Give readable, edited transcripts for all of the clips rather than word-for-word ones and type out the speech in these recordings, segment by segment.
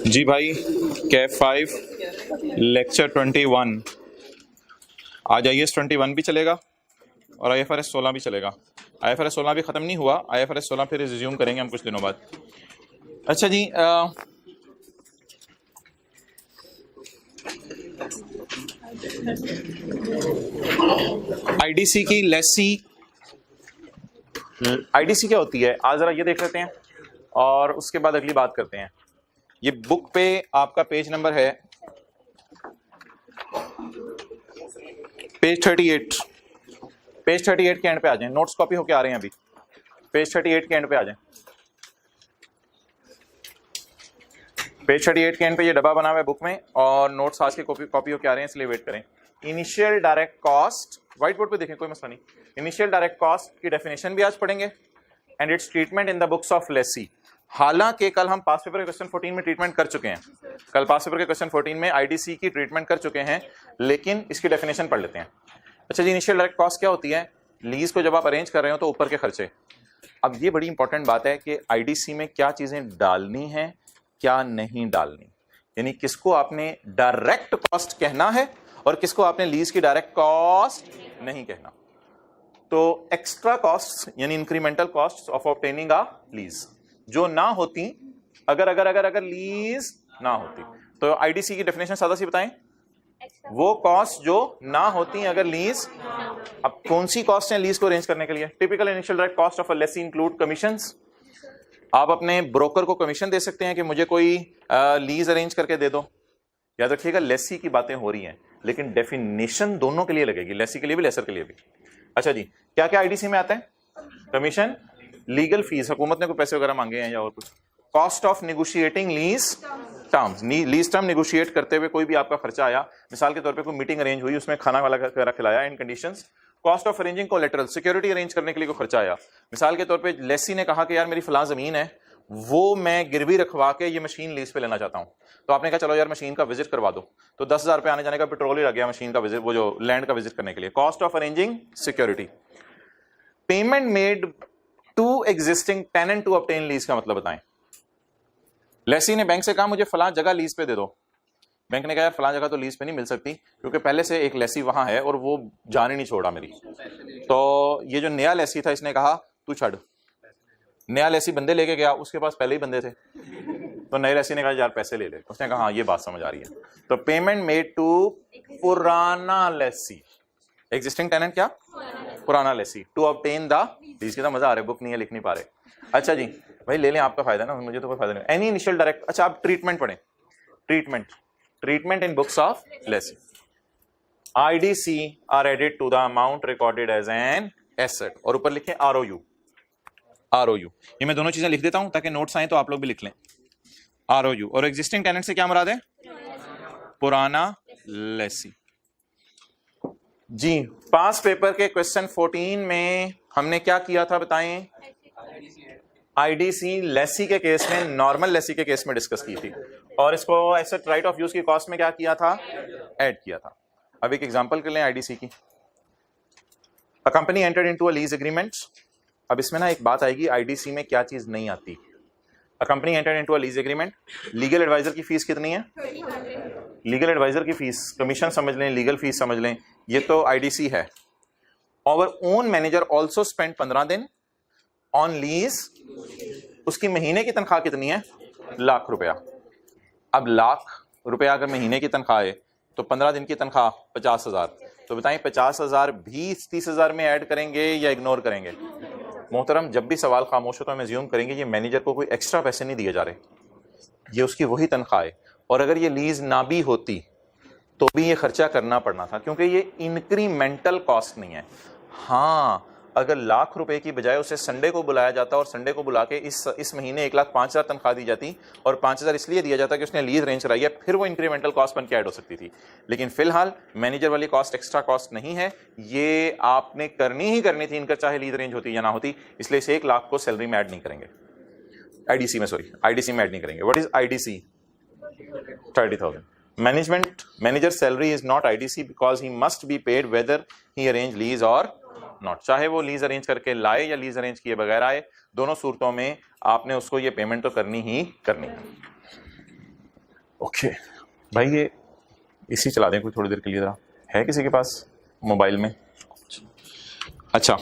जी भाई, कैफ 5 लेक्चर 21 आज IAS 21 भी चलेगा और IFRS 16 भी चलेगा। IFRS 16 भी ख़त्म नहीं हुआ, IFRS 16 फिर रिज्यूम करेंगे हम कुछ दिनों बाद। अच्छा जी, IDC की लेसी, IDC क्या होती है आज ज़रा ये देख लेते हैं और उसके बाद अगली बात करते हैं। ये बुक पे आपका पेज नंबर है पेज 38। पेज 38 के एंड पे आ जाएं, नोट्स कॉपी होके आ रहे हैं अभी। पेज 38 के एंड पे आ जाएं। पेज 38 के एंड पे ये डब्बा बना हुआ है बुक में और नोट्स आज के कॉपी होके आ रहे हैं, इसलिए वेट करें। Initial direct cost, white board पे देखें, कोई मसला नहीं। इनिशियल डायरेक्ट कॉस्ट की डेफिनेशन भी आज पढ़ेंगे and it's treatment in the books of Lesi. हालांकि कल हम पास पेपर के क्वेश्चन 14 में ट्रीटमेंट कर चुके हैं, कल पास पेपर के क्वेश्चन 14 में IDC की ट्रीटमेंट कर चुके हैं, लेकिन इसकी डेफिनेशन पढ़ लेते हैं। अच्छा जी, इनिशियल डायरेक्ट कॉस्ट क्या होती है? लीज को जब आप अरेंज कर रहे हो तो ऊपर के खर्चे। अब ये बड़ी इंपॉर्टेंट बात है कि IDC में क्या चीजें डालनी है, क्या नहीं डालनी, यानी किसको आपने डायरेक्ट कॉस्ट कहना है और किसको आपने लीज की डायरेक्ट कॉस्ट नहीं कहना। तो एक्स्ट्रा कॉस्ट यानी incremental cost of obtaining a lease जो ना होती अगर लीज ना होती, तो IDC की डेफिनेशन सादा सी बताएं, वो कॉस्ट जो ना होती अगर लीज। अब कौन सी कॉस्ट है लीज को अरेंज करने के लिए? Typical initial direct cost of a lessee include commissions. आप अपने ब्रोकर को कमीशन दे सकते हैं कि मुझे कोई लीज अरेंज करके दे दो। याद रखिएगा लेसी की बातें हो रही हैं, लेकिन डेफिनेशन दोनों के लिए लगेगी, लेसी के लिए भी लेसर के लिए भी। अच्छा जी, क्या क्या IDC में आता है? कमीशन, लीगल फीस, हुकूमत ने कोई पैसे वगैरह मांगे हैं या और कुछ, cost of negotiating lease terms, lease term negotiate करते हुए कोई भी आपका खर्चा आया, मिसाल के तौर पे कोई मीटिंग अरेंज हुई, उसमें खाना वाला खिलाया in conditions. Cost of arranging collateral, security arrange करने के लिए कोई खर्चा आया, मिसाल के तौर पे लेसी ने कहा कि यार मेरी फलां जमीन है, वो मैं गिरवी रखवा के ये मशीन लीज पे लेना चाहता हूं, तो आपने कहा चलो यार मशीन का विजिट करवा दो, तो 10,000 रुपये आने जाने का पेट्रोल ही लग गया मशीन का विजिट, वो जो लैंड का विजिट करने के लिए। Cost of arranging security. Payment made to existing tenant to obtain lease का मतलब बताएं। लेसी ने बैंक से कहा मुझे फलां जगह लीज पे दे दो, बैंक ने कहा यार फलां जगह तो लीज पे नहीं मिल सकती क्योंकि पहले से एक लेसी वहां है और वो जाने नहीं छोड़ा मेरी। तो ये जो नया लेसी था इसने कहा तू छड़। नया लेसी बंदे लेके गया, उसके पास पहले ही बंदे थे, तो नए लेसी ने कहा यार पैसे ले ले। उसने कहा हाँ ये बात समझ आ रही है। तो पेमेंट मेड टू पुराना लेसी, एग्जिस्टिंग टेनेंट क्या? पुराना lessee, to obtain the lease. कितना मजा आ रहा है, बुक नहीं है लिख नहीं पा रहे। अच्छा जी भाई ले लें, आपका फायदा ना, मुझे तो कोई फायदा नहीं। एनी इनिशियल डायरेक्ट, अच्छा आप ट्रीटमेंट पढ़ें, treatment in books of lessee. IDC are added to the amount recorded as an asset, और ऊपर लिखें ROU। ये मैं दोनों चीजें लिख देता हूं ताकि नोट्स आए तो आप लोग भी लिख लें। ROU और एग्जिस्टिंग टेनेंट से क्या मुराद है? पुराना लेसी। जी, पास पेपर के क्वेश्चन 14 में हमने क्या किया था बताएं? IDC लेसी के केस में, नॉर्मल लेसी के केस में डिस्कस की थी, और इसको एसेट राइट ऑफ यूज की कॉस्ट में क्या किया था? ऐड किया था। अब एक एग्जांपल कर लें IDC की। अ company entered into a lease agreement. अब इसमें ना एक बात आएगी, IDC में क्या चीज नहीं आती। A company entered into a lease agreement, legal adviser की फीस कितनी है? लीगल एडवाइजर की फीस, कमीशन समझ लें, लीगल फीस समझ लें, ये तो IDC है। और ओन मैनेजर ऑल्सो स्पेंड 15 दिन ऑन लीज, उसकी महीने की तनख्वाह कितनी है? ₹1,00,000। अब ₹1,00,000 अगर महीने की तनख्वाह है तो 15 दिन की तनख्वाह 50,000, तो बताएं 50,000 भी 30,000 में ऐड करेंगे या इग्नोर करेंगे? मोहतरम, जब भी सवाल खामोश हो तो हम एज्यूम करेंगे ये मैनेजर को कोई एक्स्ट्रा पैसे नहीं दिए जा रहे, ये उसकी वही तनख्वाह है, और अगर ये लीज ना भी होती तो भी ये खर्चा करना पड़ना था क्योंकि ये इंक्रीमेंटल कॉस्ट नहीं है। हाँ, अगर ₹1,00,000 की बजाय उसे संडे को बुलाया जाता और संडे को बुला के इस महीने 1,05,000 तनख्वाह दी जाती और 5,000 इसलिए दिया जाता कि उसने लीज अरेंज कराई है, फिर वो इंक्रीमेंटल कॉस्ट बन के ऐड हो सकती थी। लेकिन फिलहाल मैनेजर वाली कॉस्ट एक्स्ट्रा कॉस्ट नहीं है, ये आपने करनी ही करनी थी, इनका चाहे लीज अरेंज होती या ना होती, इसलिए इस 1,00,000 को सैलरी में ऐड नहीं करेंगे। IDC में ऐड नहीं करेंगे। What is IDC? 30,000। Manager salary is not IDC because he must be paid whether he arrange lease or not, चाहे वो लीज अरेंज करके लाए या लीज अरेंज किए बगैर आए, दोनों सूरतों में आपने उसको ये पेमेंट तो करनी ही करनी है। ओके भाई, ये इसी चला दें कोई थोड़ी देर के लिए, जरा है किसी के पास मोबाइल में? अच्छा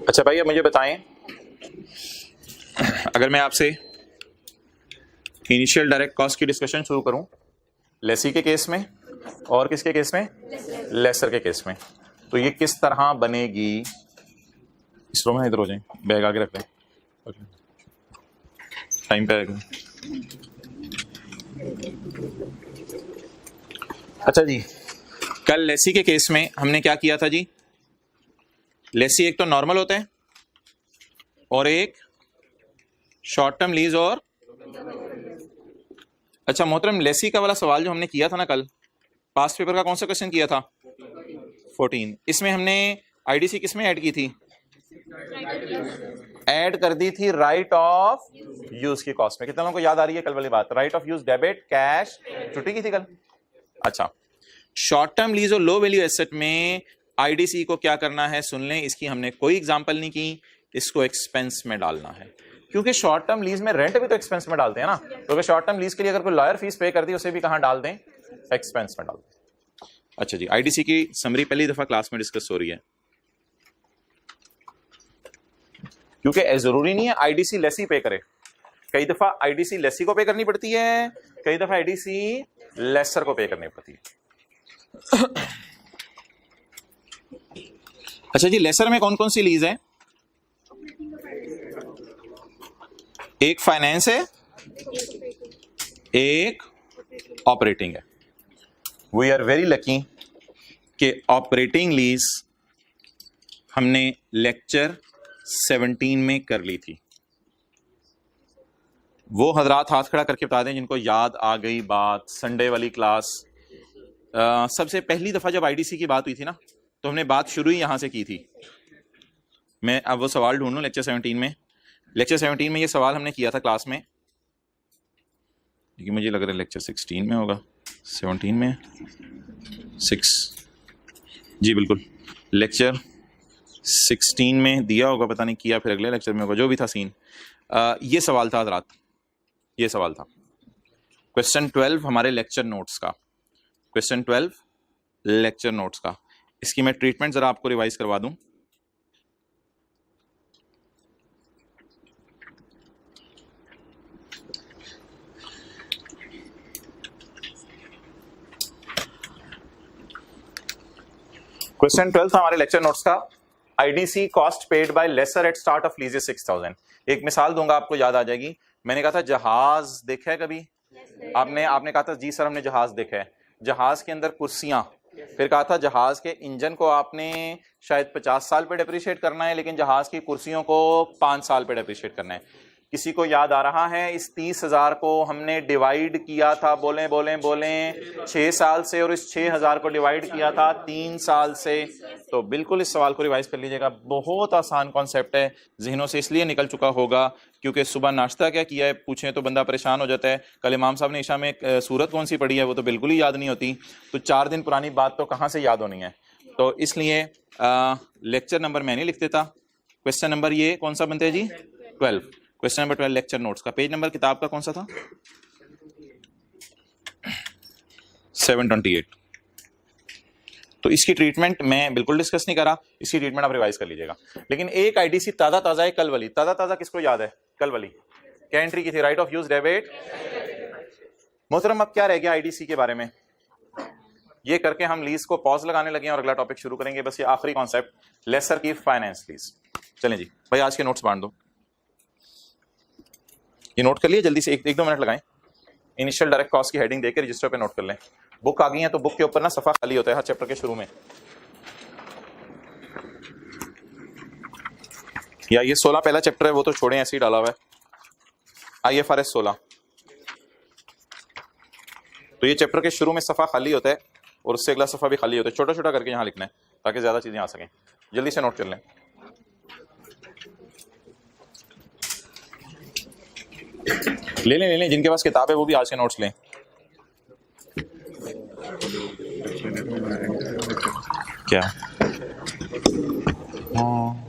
अच्छा भाई, अब मुझे बताएं, अगर मैं आपसे इनिशियल डायरेक्ट कॉस्ट की डिस्कशन शुरू करूं लेसी के केस में और किसके केस में? लेसर के केस में, तो ये किस तरह बनेगी? इस रो में इधर हो जाए, बैग आगे रख लें, टाइम पे आएगा। अच्छा जी, कल लेसी के केस में हमने क्या किया था जी? लेसी एक तो नॉर्मल होता है और एक शॉर्ट टर्म लीज और अच्छा मोहतरम, लेसी का वाला सवाल जो हमने किया था ना कल, पास्ट पेपर का कौन सा क्वेश्चन किया था? 14। इसमें हमने आईडीसी किसमें ऐड की थी? ऐड कर दी थी राइट ऑफ यूज की कॉस्ट में। कितना लोगों को याद आ रही है कल वाली बात? Right of use debit cash छुट्टी की थी कल। अच्छा, शॉर्ट टर्म लीज और लो वैल्यू एसेट में आईडीसी को क्या करना है सुन लें, इसकी हमने कोई एग्जांपल नहीं की, इसको एक्सपेंस में डालना है, क्योंकि शॉर्ट टर्म लीज में रेंट भी तो एक्सपेंस में डालते हैं ना, तो शॉर्ट टर्म लीज के लिए अगर कोई लॉयर फीस पे कर दी उसे भी कहां डाल दें? एक्सपेंस में डाल दें। अच्छा जी, आईडीसी की समरी पहली दफा क्लास में डिस्कस हो रही है, क्योंकि जरूरी नहीं है आईडीसी लेसी पे करे, कई दफा आईडीसी लेसी को पे करनी पड़ती है, कई दफा आईडीसी लेसर को पे करनी पड़ती है। अच्छा जी, लेसर में कौन कौन सी लीज है? एक फाइनेंस है, एक ऑपरेटिंग है। वी आर वेरी लकी कि ऑपरेटिंग लीज हमने लेक्चर 17 में कर ली थी। वो हजरात हाथ खड़ा करके बता दें जिनको याद आ गई बात, संडे वाली क्लास। सबसे पहली दफा जब आईडीसी की बात हुई थी ना, तो हमने बात शुरू ही यहां से की थी। मैं अब वो सवाल ढूंढूं लेक्चर 17 में। लेक्चर 17 में ये सवाल हमने किया था क्लास में, लेकिन मुझे लग रहा है लेक्चर 16 में होगा, 17 में 6 जी बिल्कुल, लेक्चर 16 में दिया होगा, पता नहीं किया फिर अगले लेक्चर में होगा, जो भी था सीन। ये सवाल था हजरात, ये सवाल था क्वेश्चन 12 हमारे लेक्चर नोट्स का, क्वेश्चन 12 लेक्चर नोट्स का। इसकी मैं ट्रीटमेंट जरा आपको रिवाइज करवा दूं। क्वेश्चन 12 था हमारे लेक्चर नोट्स का, IDC cost paid by lessor at start of lease 6000। एक मिसाल दूंगा, आपको याद आ जाएगी। मैंने कहा था जहाज देखा है कभी? आपने कहा था जी सर हमने जहाज देखा है। जहाज के अंदर कुर्सियां, फिर कहा था जहाज के इंजन को आपने शायद 50 साल पे डेप्रिशिएट करना है, लेकिन जहाज की कुर्सियों को 5 साल पे डेप्रिशिएट करना है। किसी को याद आ रहा है? इस 30,000 को हमने डिवाइड किया था, बोलें 6 साल से, और इस 6,000 को डिवाइड किया था 3 साल से। तो बिल्कुल इस सवाल को रिवाइज कर लीजिएगा, बहुत आसान कॉन्सेप्ट है, जहनों से इसलिए निकल चुका होगा क्योंकि सुबह नाश्ता क्या किया है पूछें तो बंदा परेशान हो जाता है। कल इमाम साहब ने ईशा में सूरत कौन सी पढ़ी है वो तो बिल्कुल ही याद नहीं होती, तो 4 दिन पुरानी बात तो कहाँ से याद होनी है। तो इसलिए लेक्चर नंबर मैं नहीं लिख देता, क्वेश्चन नंबर ये कौन सा बनते हैं जी? 12। क्वेश्चन नंबर 12 लेक्चर नोट्स का। पेज नंबर किताब का कौन सा था? 728। तो इसकी ट्रीटमेंट मैं बिल्कुल डिस्कस नहीं करा, इसकी ट्रीटमेंट आप रिवाइज कर लीजिएगा। लेकिन एक आईडीसी ताजा ताजा है, कल वाली ताजा ताजा। किसको याद है कल वाली? क्या एंट्री की थी? Right of use debit. मोहतरम अब क्या रह गया आईडीसी के बारे में? ये करके हम लीज को पॉज लगाने लगे और अगला टॉपिक शुरू करेंगे। बस ये आखिरी कॉन्सेप्ट, लेसर की फाइनेंस लीज। चलें जी भाई, आज के नोट्स बांट दो। ये नोट कर लिए जल्दी से, 1-2 मिनट लगाएं। इनिशियल डायरेक्ट कॉस्ट की हेडिंग देकर रजिस्टर पे नोट कर लें। बुक आ गई है तो बुक के ऊपर ना सफा खाली होता है हर चैप्टर के शुरू में, या ये 16 पहला चैप्टर है वो तो छोड़ें, ऐसे ही डाला हुआ है IFRS 16। तो ये चैप्टर के शुरू में सफा खाली होता है और उससे अगला सफा भी खाली होता है। छोटा छोटा करके यहाँ लिखना है ताकि ज्यादा चीजें आ सकें। जल्दी से नोट कर लें। ले लें जिनके पास किताब है वो भी आज के नोट्स लें। क्या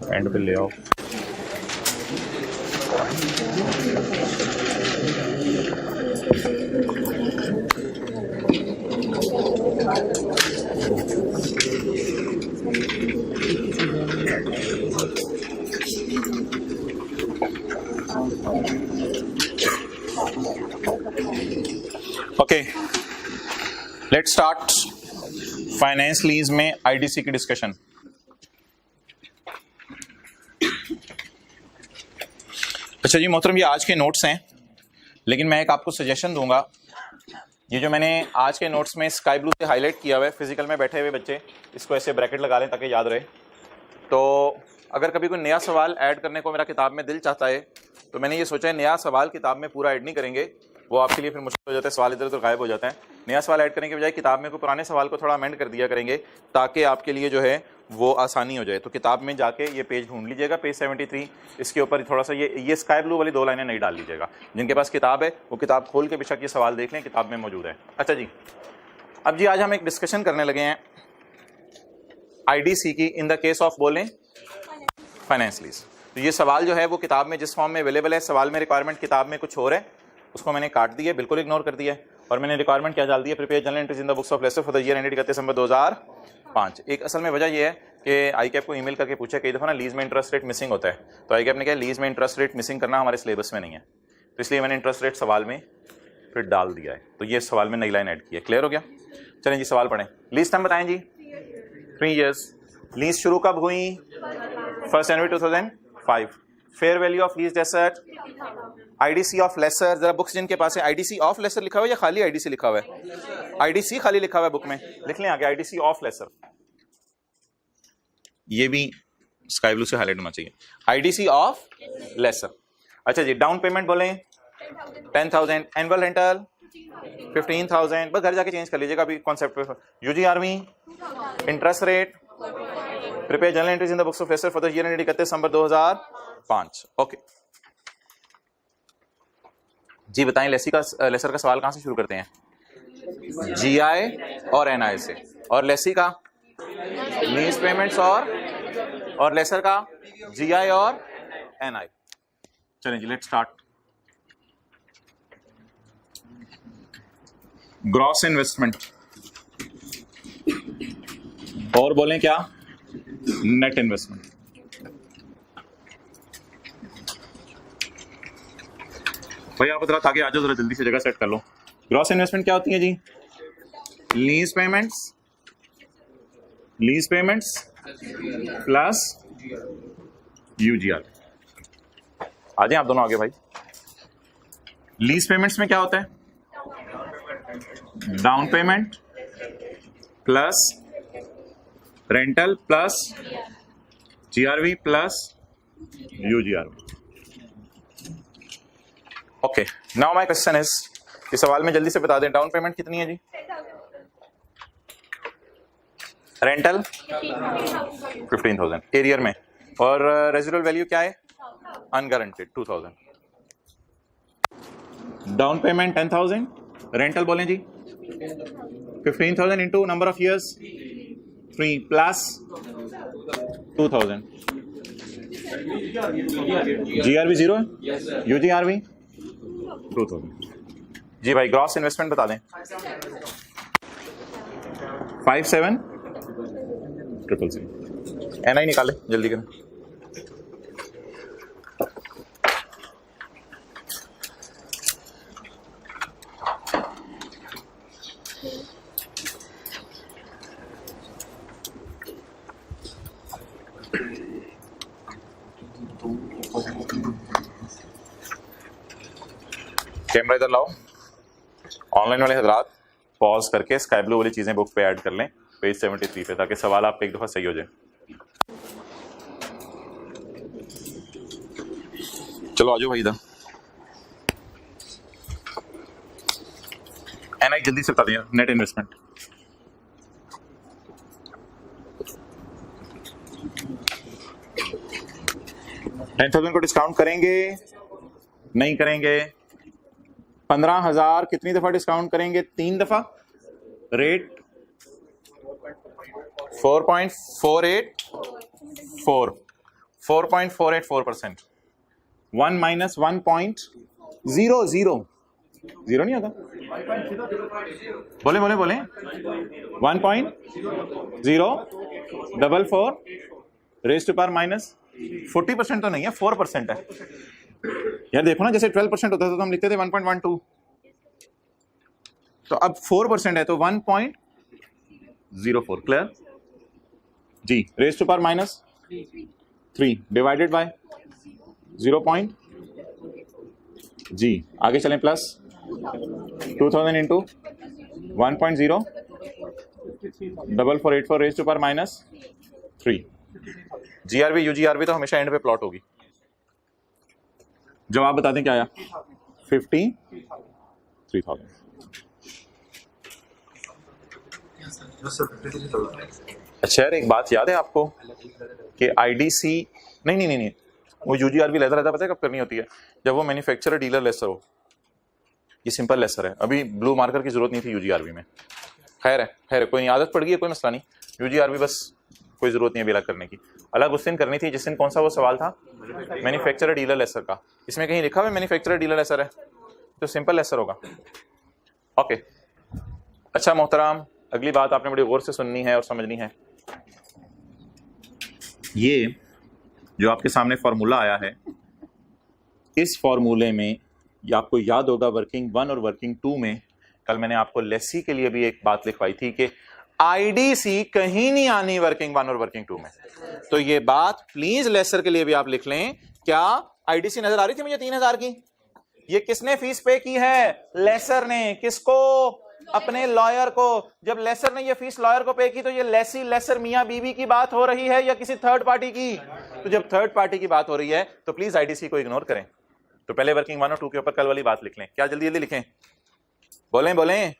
एंड पे ले आओ। Okay, let's start finance lease में आईडीसी की डिस्कशन। अच्छा जी मोहतरम, ये आज के नोट्स हैं, लेकिन मैं एक आपको सजेशन दूंगा। ये जो मैंने आज के नोट्स में स्काई ब्लू से हाईलाइट किया हुआ है, फिजिकल में बैठे हुए बच्चे इसको ऐसे ब्रैकेट लगा लें ताकि याद रहे। तो अगर कभी कोई नया सवाल ऐड करने को मेरा किताब में दिल चाहता है तो मैंने ये सोचा है नया सवाल किताब में पूरा ऐड नहीं करेंगे, वो आपके लिए फिर मुश्किल हो जाता है, सवाल इधर उधर गायब हो जाते हैं। नया सवाल ऐड करने के बजाय किताब में कोई पुराने सवाल को थोड़ा अमेंड कर दिया करेंगे ताकि आपके लिए जो है वो आसानी हो जाए। तो किताब में जाके ये पेज ढूंढ लीजिएगा, पेज 73, इसके ऊपर थोड़ा सा ये स्काई ब्लू वाली 2 लाइनें नहीं डाल लीजिएगा। जिनके पास किताब है वो किताब खोल के बेशक ये सवाल देख लें, किताब में मौजूद है। अच्छा जी, अब जी आज हम एक डिस्कशन करने लगे हैं आईडीसी की इन द केस ऑफ बोलें फाइनेंस लीज। तो ये सवाल जो है वो किताब में जिस फॉर्म में अवेलेबल है, सवाल में रिक्वायरमेंट किताब में कुछ और है, उसको मैंने काट दिया, बिल्कुल इग्नोर कर दिया है, और मैंने रिक्वायरमेंट क्या डाल दी है, prepare general entries in the books of lessor for the year ended 31 December 2005। एक असल में वजह ये है कि आईकैप को ईमेल करके पूछा कई दफ़ा ना लीज में इंटरेस्ट रेट मिसिंग होता है, तो आईकैप ने कहा लीज में इंटरेस्ट रेट मिसिंग करना हमारे सिलेबस में नहीं है, तो इसलिए मैंने इंटरेस्ट रेट सवाल में फिर डाल दिया है। तो ये सवाल में नई लाइन ऐड की है। क्लियर हो गया? चलें जी सवाल पढ़ें। लीज टाइम बताएं जी। 3 ईयर्स। लीज शुरू कब हुई? 1 जनवरी 2005। Fair value of lease asset, IDC of lessor. जरा बुक्स जिनके पास है आईडीसी ऑफ लेसर लिखा हुआ है या खाली आईडीसी लिखा हुआ है? आईडीसी खाली लिखा हुआ है बुक में, लिख लें आगे आईडीसी ऑफ लेसर। ये भी स्काई ब्लू से हाईलाइट होना चाहिए, आईडीसी ऑफ लेसर। अच्छा जी, डाउन पेमेंट बोलें 10,000, एनुअल रेंटल 15,000, बस घर जाके चेंज कर लीजिएगा अभी कॉन्सेप्ट पे। UGRV, interest rate, prepare general entries in the books of lessor for the year ended 31 December 2005। Okay जी, बताएं लेसर का सवाल कहां से शुरू करते हैं? जीआई और एनआई से, और लेसी का लीज पेमेंट्स और लेसर का जीआई और एनआई। चलें जी, लेट्स स्टार्ट। ग्रॉस इन्वेस्टमेंट, और बोलें क्या? Net investment. भाई आप जरा ताकि आ जाओ, जरा जल्दी से जगह सेट कर लो। ग्रॉस इन्वेस्टमेंट क्या होती है जी? Lease payments plus UGR. आ जाए आप दोनों आगे भाई। लीज पेमेंट्स में क्या होता है? Down payment plus rental plus GRV plus UGRV. Okay, now my question is, इस सवाल में जल्दी से बता दें डाउन पेमेंट कितनी है जी? रेंटल 15,000 एरियर में, और रेजिडुअल वैल्यू क्या है? अनगारंटेड 2,000। डाउन पेमेंट 10,000, रेंटल बोलें जी 15,000 into number of years 3 plus 2,000। GRV 0 है, यूजीआरवी 2,000। जी भाई ग्रॉस इन्वेस्टमेंट बता दें। 57,000। एनआई निकाले जल्दी करें। कैमरा इधर लाओ। ऑनलाइन वाले हजरात पॉज करके स्काई ब्लू वाली चीजें बुक पे ऐड कर लें पेज 73 पे, ताकि सवाल आपका एक दफा सही हो जाए। चलो आजो भाई इधर। एनआई जल्दी से बता दिया। नेट इन्वेस्टमेंट $10,000 को डिस्काउंट करेंगे नहीं करेंगे? 15,000 कितनी दफा डिस्काउंट करेंगे? 3 दफा। रेट 4.484 4.484%। 1 माइनस 1.00 जीरो नहीं होगा? बोले 1.044 रेज़ टू पावर माइनस 40% तो नहीं है, 4% है यार। देखो ना, जैसे 12% होता था तो हम लिखते थे 1.12, तो अब 4% है तो 1.04। क्लियर जी? Raise to power minus 3 divided by 0. जी आगे चलें, plus 2000 into 1.04484 raise to power minus 3। GRB UGRB तो हमेशा एंड पे प्लॉट होगी। जवाब बता दें क्या आया? 53,000। अच्छा यार, एक बात याद है आपको कि आईडीसी नहीं, वो यूजीआरबी लेता रहता, पता है कब करनी होती है? जब वो मैन्युफैक्चरर डीलर लेसर हो। ये सिंपल लेसर है, अभी ब्लू मार्कर की जरूरत नहीं थी यूजीआरबी में। खैर है, कोई नहीं, आदत पड़ गई है, कोई मसला नहीं। यूजीआरबी बस कोई जरूरत नहीं है बिला करने की। अलग उस दिन करनी थी जिस दिन कौन सा वो सवाल था, मैन्युफैक्चरर डीलर लेसर का। इसमें कहीं लिखा हुआ मैन्युफैक्चरर डीलर लेसर है तो सिंपल लेसर होगा। ओके, अच्छा मोहतराम, अगली बात आपने बड़ी गौर से सुननी है और समझनी है। ये जो आपके सामने फॉर्मूला आया है, इस फॉर्मूले में ये आपको याद होगा वर्किंग 1 और वर्किंग 2 में कल मैंने आपको लेसी के लिए भी एक बात लिखवाई थी कि आईडीसी कहीं नहीं आनी वर्किंग 1 और वर्किंग 2 में। तो ये बात प्लीज लेसर के लिए भी आप लिख लें। क्या आईडीसी नजर आ रही थी मुझे 3,000 की? ये किसने फीस पे की है? लेसर ने। किसको? अपने लॉयर को। जब लेसर ने ये फीस लॉयर को पे की तो ये लेसी लेसर मियां बीवी की बात हो रही है या किसी थर्ड पार्टी की? तो जब थर्ड पार्टी की बात हो रही है तो प्लीज आईडीसी को इग्नोर करें। तो पहले वर्किंग 1 और 2 के ऊपर कल वाली बात लिख लें। क्या जल्दी लिखें? बोलें।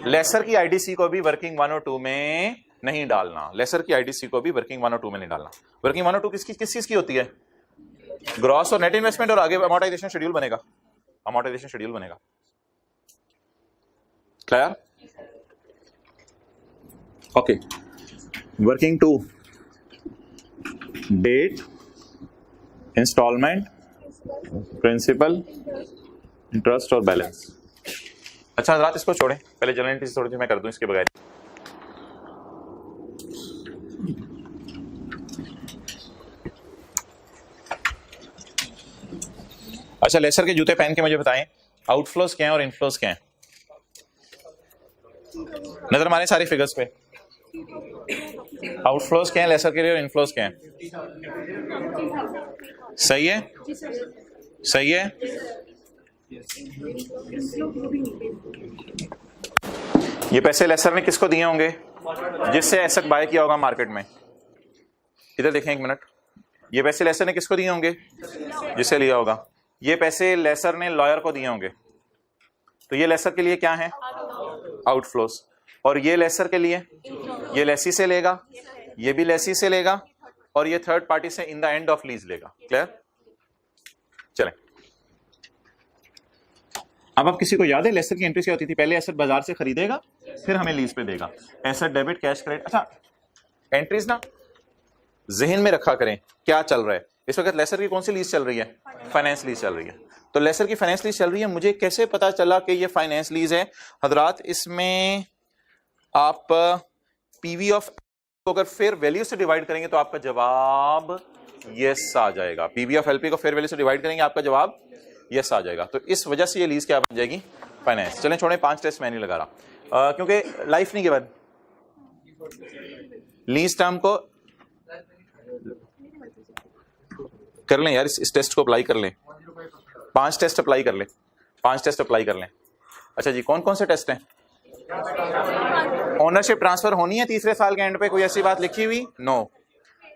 लेसर की आईडीसी को भी वर्किंग 1 और 2 में नहीं डालना। लेसर की आईडीसी को भी वर्किंग 1 और 2 में नहीं डालना। वर्किंग 1 और 2 किस चीज की होती है? ग्रॉस और नेट इन्वेस्टमेंट, और आगे अमोर्टाइजेशन शेड्यूल बनेगा। Clear? Okay, working 2 date, instalment, principal, interest और बैलेंस। अच्छा हजरात, इसको छोड़ें, पहले जनरल एंट्री थोड़ी सी मैं कर दूं इसके बगैर। अच्छा, लेसर के जूते पहन के मुझे बताएं आउटफ्लोज क्या हैं और इनफ्लोज क्या हैं। नजर मारें सारी फिगर्स पे। आउटफ्लोज क्या हैं लेसर के लिए और इनफ्लोज क्या हैं? सही है? ये पैसे लेसर ने किसको दिए होंगे? जिससे एसेट बाय किया होगा मार्केट में। इधर देखें एक मिनट, ये पैसे लेसर ने किसको दिए होंगे? जिससे लिया होगा। ये पैसे लेसर ने लॉयर को दिए होंगे, तो ये लेसर के लिए क्या है? आउटफ्लोज। और ये लेसर के लिए, ये लेसी से लेगा, ये भी लेसी से लेगा, और ये थर्ड पार्टी से in the end of lease लेगा। क्लियर? चलें, अब किसी को याद है लेसर की एंट्री क्या होती थी? पहले एसेट बाजार से खरीदेगा, फिर हमें लीज पे देगा। Asset debit, cash credit. अच्छा, एंट्रीज ना जहन में रखा करें क्या चल रहा है। इस वक्त लेसर की कौन सी लीज चल रही है? फाइनेंस लीज चल रही है। तो लेसर की फाइनेंस लीज चल रही है, मुझे कैसे पता चला कि ये फाइनेंस लीज है? हजरात, इसमें आप पीवी ऑफ को अगर फेयर वैल्यू से डिवाइड करेंगे तो आपका जवाब यस आ जाएगा। पीवी ऑफ एलपी को फेयर वैल्यू से डिवाइड करेंगे, आपका जवाब यस आ जाएगा। तो इस वजह से ये लीज क्या बन जाएगी? फाइनेंस। चलें छोड़ें, 5 टेस्ट मैं नहीं लगा रहा क्योंकि लाइफ नहीं गिवन। लीज टर्म को कर लें यार, इस टेस्ट को अप्लाई कर लें। 5 टेस्ट अप्लाई कर लें, 5 टेस्ट अप्लाई कर लें। अच्छा जी, कौन कौन से टेस्ट हैं? ओनरशिप ट्रांसफर होनी है तीसरे साल के एंड पे, कोई ऐसी बात लिखी हुई? नो।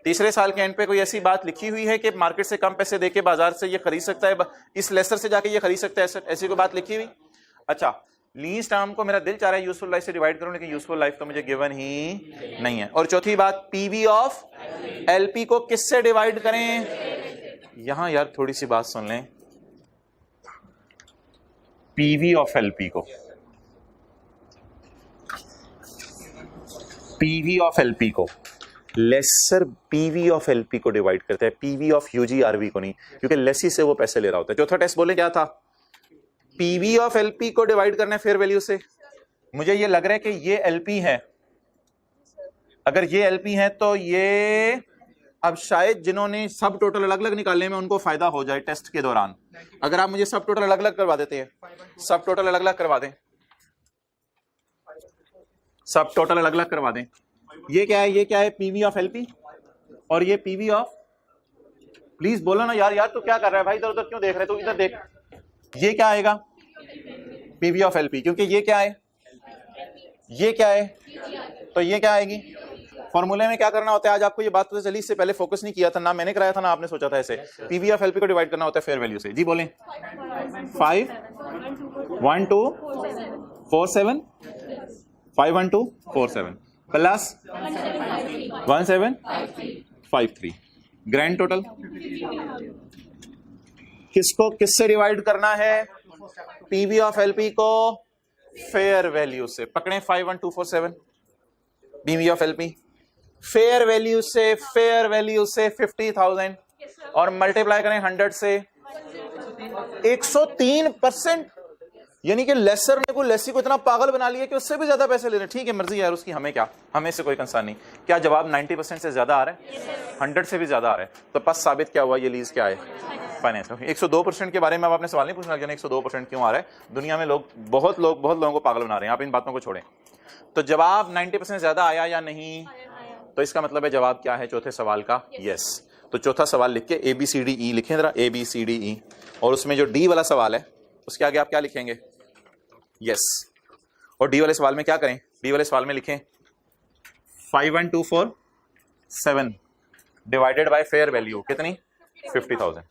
तीसरे साल के एंड पे कोई ऐसी बात लिखी हुई है कि मार्केट से कम पैसे देके बाजार से ये खरीद सकता है, इस लेसर से जाके ये खरीद सकता है, ऐसी कोई बात लिखी हुई? अच्छा, लीज टर्म को मेरा दिल चाह रहा है यूजफुल लाइफ से डिवाइड करूं, लेकिन यूजफुल लाइफ तो मुझे गिवन ही नहीं है। और चौथी बात, पीवी ऑफ एलपी को किससे डिवाइड करें? यहां यार थोड़ी सी बात सुन लें, पीवी ऑफ एलपी को, पीवी ऑफ एलपी को लेसर पीवी ऑफ एलपी को डिवाइड करते हैं, पीवी ऑफ यूजी आरवी को नहीं, क्योंकि लेसी से वो पैसे ले रहा होता है। चौथा टेस्ट बोले क्या था, पीवी ऑफ एलपी को डिवाइड करना है फेयर वैल्यू से। मुझे ये लग रहा है कि ये एलपी है, अगर ये एलपी है तो ये अब शायद जिन्होंने सब टोटल अलग अलग निकालने में उनको फायदा हो जाए टेस्ट के दौरान। अगर आप मुझे सब टोटल अलग अलग करवा देते हैं, सब टोटल अलग अलग करवा दें, सब टोटल अलग अलग करवा दें। ये क्या है, ये क्या है, पीवी ऑफ एलपी और ये पीवी ऑफ, प्लीज बोलो ना यार, यार तू क्या कर रहा है भाई, इधर उधर क्यों देख रहे, तू इधर देख। ये क्या आएगा, पीवी ऑफ एलपी, क्योंकि ये क्या है, ये क्या है, तो ये क्या आएगी। फॉर्मूले में क्या करना होता है, आज आपको ये बात पता चली, इससे पहले फोकस नहीं किया था ना, मैंने कराया था ना आपने सोचा था ऐसे। पीवी ऑफ एलपी को डिवाइड करना होता है फेयर वैल्यू से। जी बोलें, 5 1 2 4 7 5 1 2 4 7 प्लस 1 7 5 3, ग्रैंड टोटल किसको किससे डिवाइड करना है, पीवी ऑफ एलपी को फेयर वैल्यू से। पकड़े 5 1 2 4 7 PV of LP fair value से, फेयर वैल्यू से 50,000 और मल्टीप्लाई करें 100 से 103%। यानी कि लेसर ने को लेसी को इतना पागल बना लिया कि उससे भी ज्यादा पैसे ले रहे हैं। ठीक है मर्जी यार उसकी, हमें क्या, हमें से कोई कंसर्न नहीं। क्या जवाब 90% से ज्यादा आ रहा है, 100 से भी ज्यादा आ रहा है, तो बस साबित क्या हुआ, ये लीज क्या है, फाइनेंस। 102% के बारे में अब आपने सवाल नहीं पूछना कि 102% क्यों आ रहा है। दुनिया में लोग बहुत लोगों को पागल बना रहे हैं, आप इन बातों को छोड़ें। तो जवाब 90% ज्यादा आया या नहीं, तो इसका मतलब है जवाब क्या है चौथे सवाल का, यस। तो चौथा सवाल लिख के ABCDE लिखें जरा, ABCDE, और उसमें जो डी वाला सवाल है उसके आगे आप क्या लिखेंगे, यस। और डी वाले सवाल में क्या करें, डी वाले सवाल में लिखें 5 1 2 4 7 डिवाइडेड बाय फेयर वैल्यू कितनी, 50,000।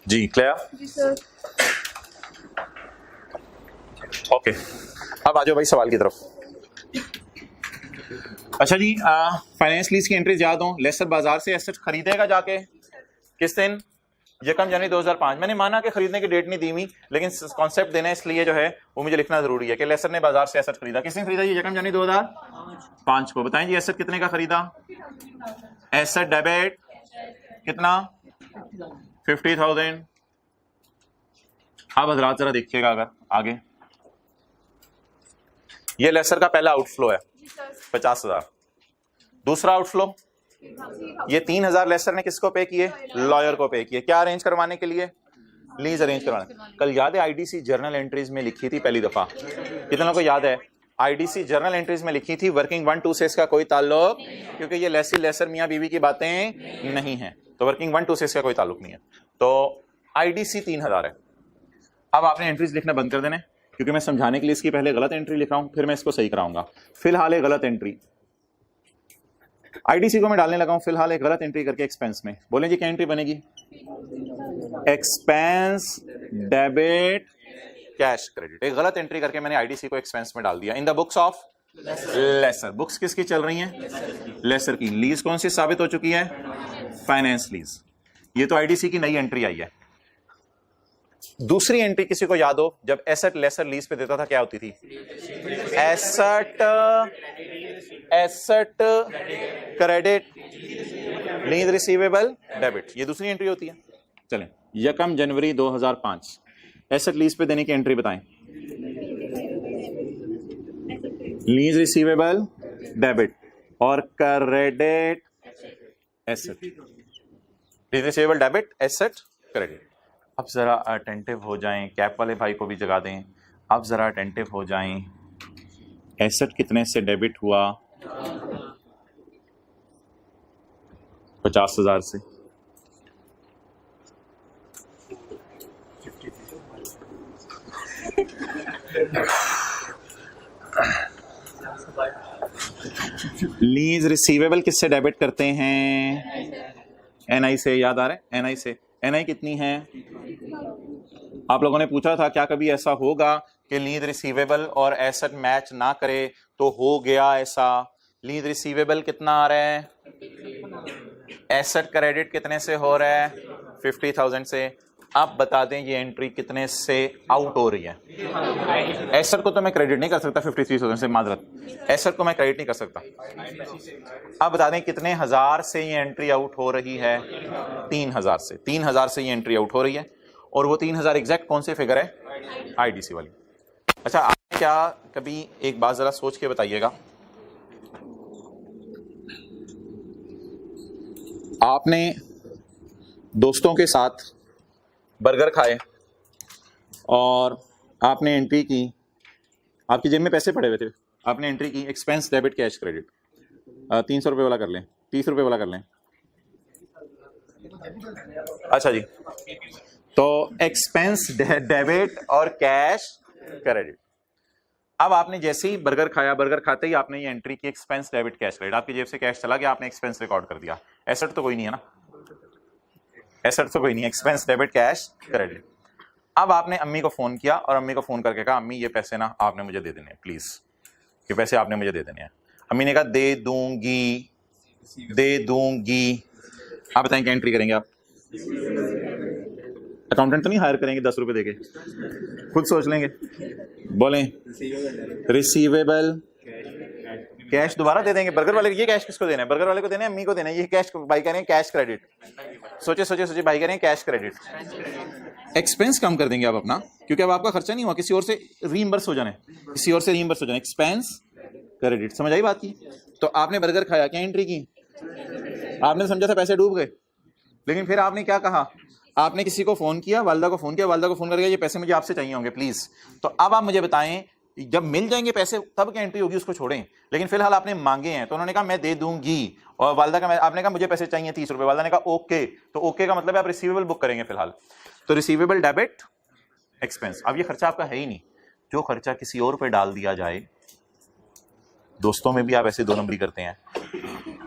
जी क्लियर, जी सर। ओके अब आ जाओ भाई सवाल की तरफ। अच्छा जी, फाइनेंस लीज की एंट्रीज याद हो, लेसर बाजार से एसेट खरीदेगा जाके किस दिन, 1 जनवरी 2005। मैंने माना कि खरीदने की डेट नहीं दी हुई, लेकिन कॉन्सेप्ट देना इसलिए जो है वो मुझे लिखना जरूरी है कि लेसर ने बाजार से एसेट खरीदा। किसने खरीदा जी, 1 जनवरी 2005 को। बताएं जी एसेट कितने का खरीदा, एसेट डेबिट कितना, 50,000। अब हजरात जरा देखिएगा अगर आगे, ये लेसर का पहला आउटफ्लो है 50,000। दूसरा आउटफ्लो ये 3,000 लेसर ने किसको पे किए, लॉयर को पे किए, क्या अरेंज करवाने के लिए, लीज अरेंज करवाने। कल याद है आईडीसी जर्नल एंट्रीज में लिखी थी पहली दफा, कितनों को याद है, आईडीसी जर्नल एंट्रीज में लिखी थी वर्किंग 1 2 से इसका कोई ताल्लुक, क्योंकि ये लेसर मियां बीवी की बातें नहीं है, तो वर्किंग 1 2 से इसका कोई ताल्लुक नहीं है। तो आईडीसी 3,000 है। अब आपने एंट्रीज लिखना बंद कर देना, क्योंकि मैं समझाने के लिए इसकी पहले गलत एंट्री लिख रहा हूं, फिर मैं इसको सही कराऊंगा। फिलहाल एक गलत एंट्री आईडीसी को मैं डालने लगा हूं, फिलहाल एक गलत एंट्री करके एक्सपेंस में। बोलें जी क्या एंट्री बनेगी, एक्सपेंस डेबिट कैश क्रेडिट। एक गलत एंट्री करके मैंने आईडीसी को एक्सपेंस में डाल दिया in the books of lessor. Books किसकी चल रही हैं, लेसर की। लीज कौन सी साबित हो चुकी है, फाइनेंस लीज। ये तो आईडीसी की नई एंट्री आई है। दूसरी एंट्री किसी को याद हो, जब एसेट लेसर लीज पे देता था क्या होती थी, asset credit lease receivable debit, ये दूसरी एंट्री होती है। चलें 1 जनवरी 2005 एसेट लीज पे देने की एंट्री बताएं, लीज रिसीवेबल डेबिट और credit asset, lease receivable debit asset credit. अब जरा अटेंटिव हो जाएं, कैप वाले भाई को भी जगा दें, अब जरा अटेंटिव हो जाएं। एसेट कितने से डेबिट हुआ, 50,000 से। लीज रिसीवेबल किससे डेबिट करते हैं, एनआई से। याद आ रहा है, एनआई से। एनआई कितनी है, आप लोगों ने पूछा था क्या कभी ऐसा होगा कि लीज रिसीवेबल और एसेट मैच ना करे, तो हो गया ऐसा। लीज रिसीवेबल कितना आ रहा है, एसेट क्रेडिट कितने से हो रहा है, 50,000 से। आप बता दें ये एंट्री कितने से आउट हो रही है। एसेट को तो मैं क्रेडिट नहीं कर सकता 53,000 से, माजरत, एसेट को मैं क्रेडिट नहीं कर सकता। आप बता दें कितने हजार से ये एंट्री आउट हो रही है। 3,000 से। 3,000 से ये एंट्री आउट हो रही है और वो 3,000 एग्जैक्ट कौन से फिगर है? आईडीसी वाली। अच्छा, आपने क्या कभी एक बात जरा सोच के बताइएगा, आपने दोस्तों के साथ बर्गर खाए और आपने एंट्री की, आपकी जेब में पैसे पड़े हुए थे, आपने एंट्री की एक्सपेंस डेबिट कैश क्रेडिट, 300 रुपये वाला कर लें, 30 रुपये वाला कर लें। अच्छा जी, तो एक्सपेंस डेबिट और कैश क्रेडिट। अब आपने जैसे ही बर्गर खाया, बर्गर खाते ही आपने ये एंट्री की एक्सपेंस डेबिट कैश क्रेडिट, आपकी जेब से कैश चला गया, आपने एक्सपेंस रिकॉर्ड कर दिया। एसेट तो कोई नहीं है ना, एसेट तो कोई नहीं, एक्सपेंस डेबिट कैश क्रेडिट। अब आपने अम्मी को फोन किया और अम्मी को फोन करके कहा अम्मी ये पैसे ना आपने मुझे दे देने हैं, प्लीज ये पैसे आपने मुझे दे देने हैं। अम्मी ने कहा दे दूंगी, दे दूंगी। आप बताएं क्या एंट्री करेंगे आप? अकाउंटेंट तो नहीं हायर करेंगे 10 रुपए देके, खुद सोच लेंगे। बोलें रिसीवेबल कैश दोबारा दे देंगे। बर्गर वाले ये कैश किसको देना है? बर्गर वाले को देना है, अम्मी को देना है। ये कैश भाई कह रहे हैं कैश क्रेडिट। सोचे सोचे सोचे भाई कह रहे हैं कैश क्रेडिट। एक्सपेंस कम कर देंगे आप अपना, क्योंकि अब आपका खर्चा नहीं हुआ, किसी और से रीइंबर्स हो जाना है, किसी और से रीइंबर्स हो जाना, एक्सपेंस क्रेडिट। समझ आई बात की? तो आपने बर्गर खाया, क्या एंट्री की? आपने समझा था पैसे डूब गए, लेकिन फिर आपने क्या कहा? आपने किसी को फोन किया, वालदा को फोन किया, वालदा को फोन करके ये पैसे मुझे आपसे चाहिए होंगे प्लीज। तो अब आप मुझे बताएं जब मिल जाएंगे पैसे तब क्या एंट्री होगी, उसको छोड़ें। लेकिन फिलहाल आपने मांगे हैं, तो उन्होंने कहा मैं दे दूंगी, और वालदा का आपने कहा मुझे पैसे चाहिए 30 रुपए, वालदा ने कहा ओके। तो ओके का मतलब है आप रिसीवेबल बुक करेंगे फिलहाल। तो रिसीवेबल डेबिट एक्सपेंस। अब ये खर्चा आपका है ही नहीं, जो खर्चा किसी और पे डाल दिया जाए, दोस्तों में भी आप ऐसे 2 नंबरी करते हैं,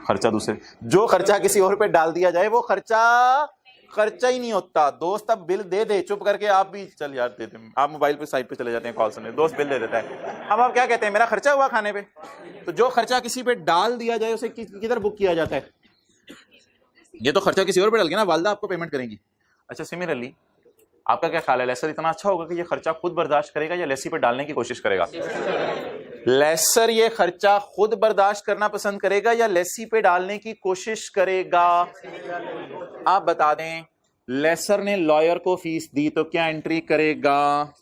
खर्चा दूसरे, जो खर्चा किसी और पे डाल दिया जाए वो खर्चा ही नहीं होता। दोस्त अब बिल दे दे चुप करके, आप भी चल यार दे दे, आप मोबाइल पे साइड पे चले जाते हैं कॉल सुनने, दोस्त बिल दे देता है। अब आप क्या कहते हैं मेरा खर्चा हुआ खाने पे। तो जो खर्चा किसी पे डाल दिया जाए उसे किधर बुक किया जाता है? ये तो खर्चा किसी और पे डाल गया ना, वालदा आपको पेमेंट करेंगी। अच्छा, सिमिलरली आपका क्या ख्याल है, लेसर इतना अच्छा होगा कि ये खर्चा खुद बर्दाश्त करेगा या लेसी पे डालने की कोशिश करेगा? लेसर ये खर्चा खुद बर्दाश्त करना पसंद करेगा या लेसी पे डालने की कोशिश करेगा? आप बता दें, लेसर ने लॉयर को फीस दी तो क्या एंट्री करेगा?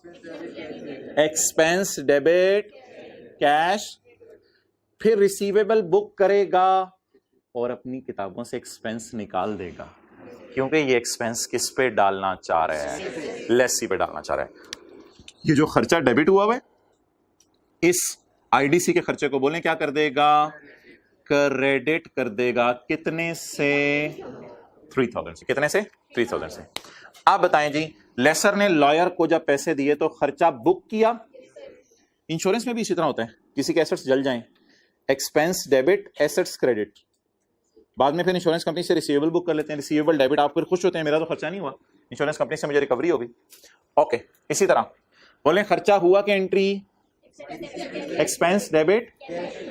एक्सपेंस डेबिट कैश, फिर रिसीवेबल बुक करेगा और अपनी किताबों से एक्सपेंस निकाल देगा, क्योंकि ये एक्सपेंस किस पे डालना चाह रहा है? लेसी पे डालना चाह रहा है। ये जो खर्चा डेबिट हुआ है इस आईडीसी के खर्चे को बोलें क्या कर देगा? क्रेडिट कर देगा। कितने से? 3,000 से। कितने से? 3,000 से। आप बताएं जी, लेसर ने लॉयर को जब पैसे दिए तो खर्चा बुक किया। इंश्योरेंस में भी इसी तरह होता है, किसी के एसेट्स जल जाएं, एक्सपेंस डेबिट एसेट्स क्रेडिट, बाद में फिर इंश्योरेंस कंपनी से रिसीवेबल बुक कर लेते हैं, रिसीवेबल डेबिट। आप फिर खुश होते हैं मेरा तो खर्चा नहीं हुआ, इंश्योरेंस कंपनी से मुझे रिकवरी हो गई। ओके, इसी तरह बोले खर्चा हुआ कि entry expense debit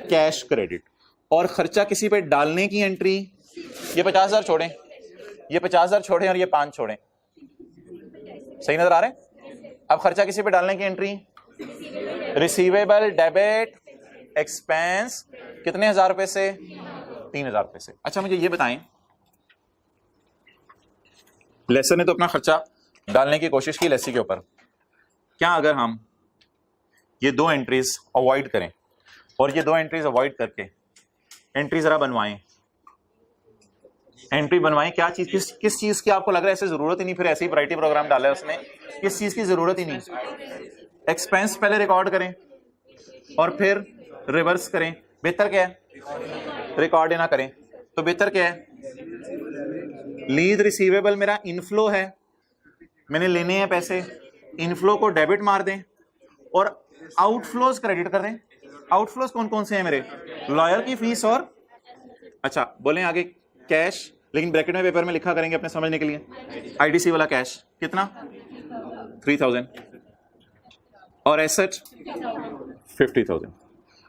cash credit, और खर्चा किसी पे डालने की एंट्री। ये 50,000 छोड़ें, ये 50,000 छोड़ें और ये 5 छोड़ें, सही नजर आ रहे हैं? अब खर्चा किसी पे डालने की एंट्री रिसीवेबल डेबिट एक्सपेंस, कितने हजार रुपए से? 3,000 रुपए से। अच्छा, मुझे ये बताएं, लेसर ने तो अपना खर्चा डालने की कोशिश की लेसी के ऊपर, क्या अगर हम ये 2 एंट्रीज अवॉइड करें और ये 2 एंट्रीज अवॉइड करके एंट्री जरा बनवाएं, एंट्री बनवाएं, क्या चीज किस चीज की आपको लग रहा है ऐसे जरूरत ही नहीं, फिर ऐसे ही वैरायटी प्रोग्राम डाला है उसने, किस चीज की जरूरत ही नहीं? एक्सपेंस पहले रिकॉर्ड करें और फिर रिवर्स करें। बेहतर क्या है? रिकॉर्ड ही ना करें तो बेहतर क्या है? लीज रिसीवेबल मेरा इनफ्लो है, मैंने लेने हैं पैसे, इनफ्लो को डेबिट मार दें और आउटफ्लोज क्रेडिट कर दें। आउटफ्लोज कौन कौन से हैं मेरे? लॉयर की फीस और, अच्छा बोलें आगे कैश, लेकिन ब्रैकेट में पेपर में लिखा करेंगे अपने समझने के लिए, आईडीसी वाला कैश कितना? 3,000 और एसेट 50,000।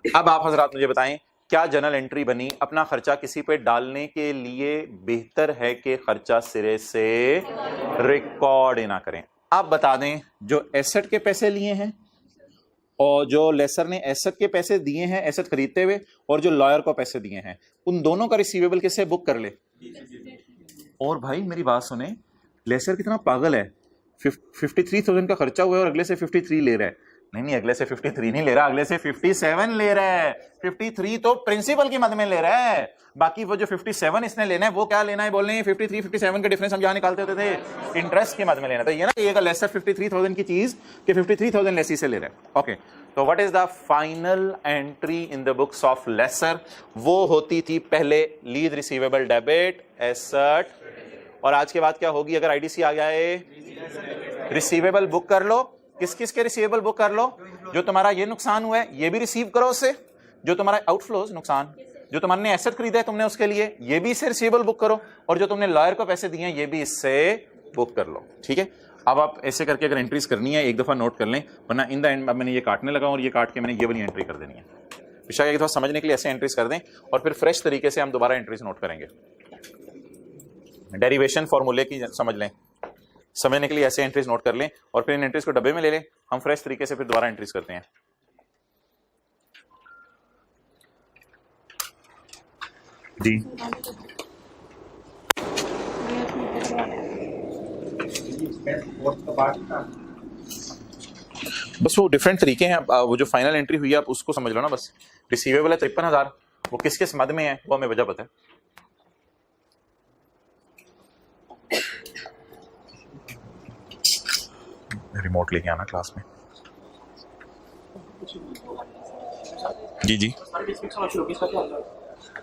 अब आप हजरात मुझे बताएं क्या जनरल एंट्री बनी? अपना खर्चा किसी पे डालने के लिए बेहतर है कि खर्चा सिरे से रिकॉर्ड ना करें। आप बता दें, जो एसेट के पैसे लिए हैं और जो लेसर ने एसेट के पैसे दिए हैं एसेट खरीदते हुए, और जो लॉयर को पैसे दिए हैं, उन दोनों का रिसीवेबल किससे बुक कर ले? और भाई मेरी बात सुने, लेसर कितना पागल है, 53,000 का खर्चा हुआ है और अगले से 53 ले रहा है। नहीं, अगले से 53 नहीं ले रहा, अगले से 57 ले रहा है। 53 तो प्रिंसिपल की मद में ले रहा है, बाकी वो जो 57 इसने लेना है वो क्या लेना है बोल रहे हैं? 53 57 का डिफरेंस हम जहां निकालते होते थे इंटरेस्ट की मद में लेना था। ये ना ये लेसर 53,000 की चीज कि 53,000 लेसी से ले रहा है। ओके, तो what is the final entry in the books of lessor? वो होती थी पहले लीज रिसीवेबल डेबिट एसेट, और आज के बाद क्या होगी? अगर आईडीसी आ गया है, रिसीवेबल बुक कर लो। किस किस के रिसीवेबल बुक कर लो? जो तुम्हारा ये नुकसान हुआ है ये भी रिसीव करो उससे, जो तुम्हारा आउटफ्लोज नुकसान, जो तुमने एसेट खरीदा है तुमने उसके लिए, ये भी इससे रिसीवेबल बुक करो, और जो तुमने लॉयर को पैसे दिए हैं ये भी इससे बुक कर लो। ठीक है, अब आप ऐसे करके अगर एंट्रीज करनी है एक दफा नोट कर लें, वरना इन द एंड अब मैंने ये काटने लगा और ये काट के मैंने ये वाली एंट्री कर देनी है। विषय एक दफा समझने के लिए ऐसे एंट्रीज कर दें और फिर फ्रेश तरीके से हम दोबारा एंट्रीज नोट करेंगे। डेरिवेशन फॉर्मूले की समझ लें, समझने के लिए ऐसे एंट्रीज नोट कर लें और फिर इन एंट्रीज को डब्बे में ले लें। हम फ्रेश तरीके से फिर दोबारा एंट्रीज करते हैं। जी बस वो डिफरेंट तरीके हैं। वो जो फाइनल एंट्री हुई है आप उसको समझ लो ना बस। रिसीवेबल है 53,000, वो किस किस मद में है वो हमें वजह पता है। रिमोट लेके आना क्लास में। जी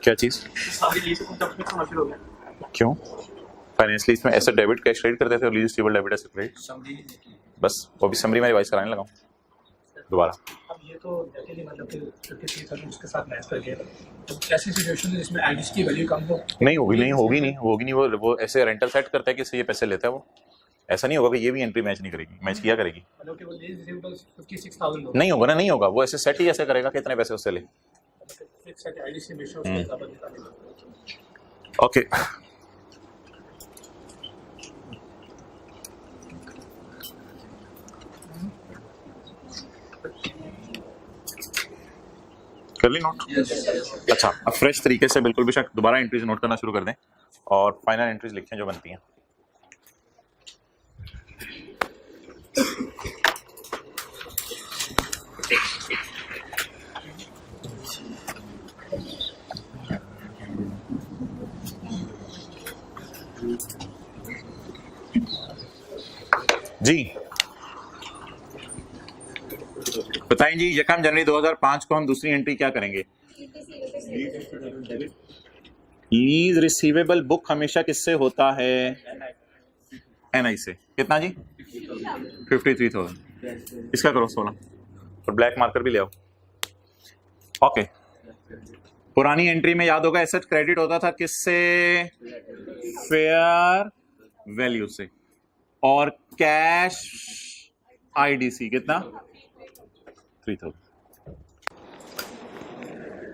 क्या चीज? क्यों? फाइनेंस लीज में एसेट डेबिट कैश क्रेडिट करते थे और lease receivable debit asset credit, बस वो भी समरी में रिवाइज कराने लगा दोबारा। अब ये तो मतलब कि 53,000 उसके साथ मैच करके तो कैसी सिचुएशन है जिसमें आईडीसी की वैल्यू कम हो? नहीं होगी। वो ऐसे रेंटल सेट करता है कि इससे ये पैसे लेता है। वो ऐसा नहीं होगा कि ये भी एंट्री मैच नहीं करेगी, मैच किया करेगी। मतलब कि वो लीज रिसीवेबल्स 56,000 नहीं होगा ना, नहीं होगा। वो ऐसे सेट ही ऐसे करेगा कितने पैसे उससे ले। फिक्स है कि आईडीसी में उसके हिसाब से निकालेगा। ओके, कर ली नोट? अच्छा, अब फ्रेश तरीके से बिल्कुल भी शक दोबारा एंट्रीज नोट करना शुरू कर दें और फाइनल एंट्रीज लिखें जो बनती हैं। जी बताएं जी, यकम जनवरी 2005 को हम दूसरी एंट्री क्या करेंगे? लीज रिसीवेबल बुक हमेशा किससे होता है? एनआई से। कितना जी? 53,000। इसका करो 16 और ब्लैक मार्कर भी ले आओ। ओके, पुरानी एंट्री में याद होगा एसेट क्रेडिट होता था किससे? फेयर वैल्यू से, और कैश आईडीसी कितना? 3,000।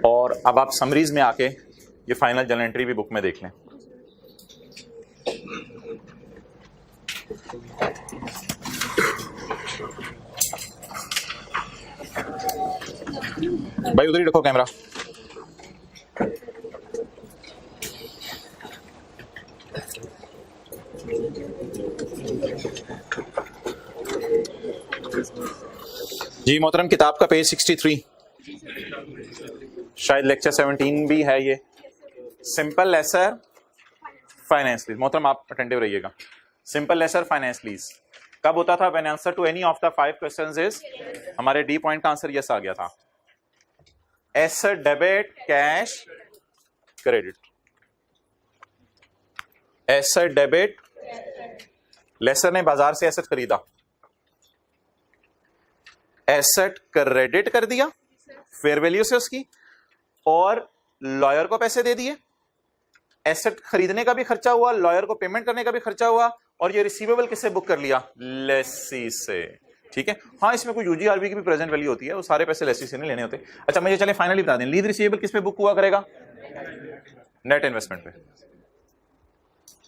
और अब आप समरीज में आके ये फाइनल जनरल एंट्री भी बुक में देख लें। भाई उधर ही रखो कैमरा। जी मोहतरम, किताब का पेज 63, शायद लेक्चर 17 भी है ये। Simple lessor finance lease. मोहतरम आप अटेंटिव रहिएगा। सिंपल लेसर फाइनेंस लीज कब होता था? When answer to any of the 5 questions is, हमारे डी पॉइंट का आंसर यस आ गया था। Asset debit cash credit, asset debit, lessor ने बाजार से एसेट खरीदा, एसेट क्रेडिट कर दिया फेयर वैल्यू से उसकी, और लॉयर को पैसे दे दिए। एसेट खरीदने का भी खर्चा हुआ, लॉयर को पेमेंट करने का भी खर्चा हुआ, और ये रिसीवेबल किससे बुक कर लिया? लेसी से। ठीक है। हाँ, इसमें कोई यूजीआरबी की भी प्रेजेंट वैल्यू होती है, वो सारे पैसे लेसी से नहीं लेने होते। अच्छा मुझे चले फाइनली बता दें, लीज रिसीवेबल किस पे बुक हुआ करेगा? नेट इन्वेस्टमेंट पे।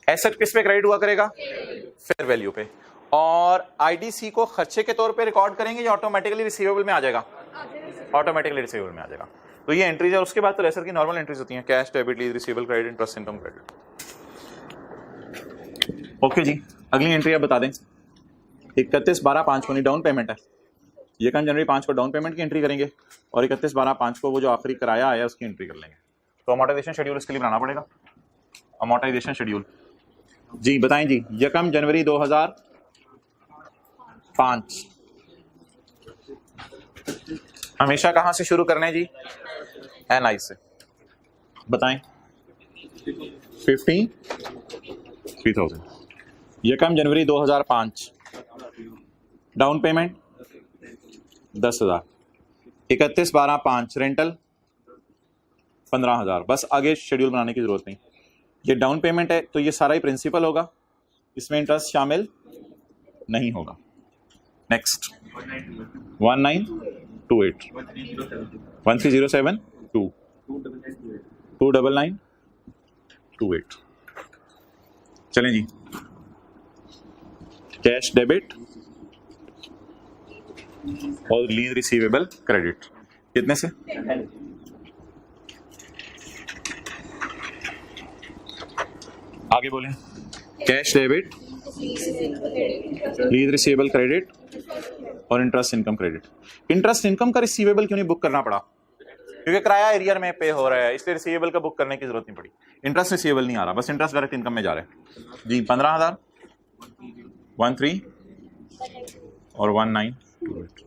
एसेट किस पे क्रेडिट हुआ करेगा? फेयर वैल्यू पे। और आईडीसी को खर्चे के तौर पे रिकॉर्ड करेंगे या ऑटोमेटिकली रिसीवेबल में आ जाएगा? ऑटोमेटिकली रिसीवेबल में आ जाएगा। तो ये एंट्रीज है। उसके बाद तो लेसर की नॉर्मल एंट्रीज होती हैं, cash, debit, lease, receivable, credit, interest, income, credit. Okay जी, अगली एंट्री आप बता दें। 31/12/5 को नहीं, डाउन पेमेंट है। ये जनवरी 5 को डाउन पेमेंट की एंट्री करेंगे और 31/12/5 को वो जो आखिरी किराया आया उसकी एंट्री कर लेंगे। तो अमोर्टाइजेशन शेड्यूल इसके लिए बनाना पड़ेगा। अमोर्टाइजेशन शेड्यूल जी बताएं जी। 1 जनवरी 2005 हमेशा कहां से शुरू करने जी? एनआई से। बताएं। 53,000। 1 जनवरी 2005 डाउन पेमेंट 10,000। 31/12/5 रेंटल 15,000। बस आगे शेड्यूल बनाने की जरूरत नहीं। ये डाउन पेमेंट है तो ये सारा ही प्रिंसिपल होगा, इसमें इंटरेस्ट शामिल नहीं होगा। नेक्स्ट 1928 13072 29928। चलें जी। कैश डेबिट और लीज रिसीवेबल क्रेडिट कितने से? आगे बोलें। Cash debit, lease receivable credit और interest income credit. Interest income का रिसीवेबल क्यों नहीं बुक करना पड़ा? क्योंकि किराया एरियर में पे हो रहा है, इसलिए रिसीवेबल का बुक करने की जरूरत नहीं पड़ी। इंटरेस्ट रिसीवेबल नहीं आ रहा, बस इंटरेस्ट डायरेक्ट इनकम में जा रहा है जी। 15,000 13 और 1928।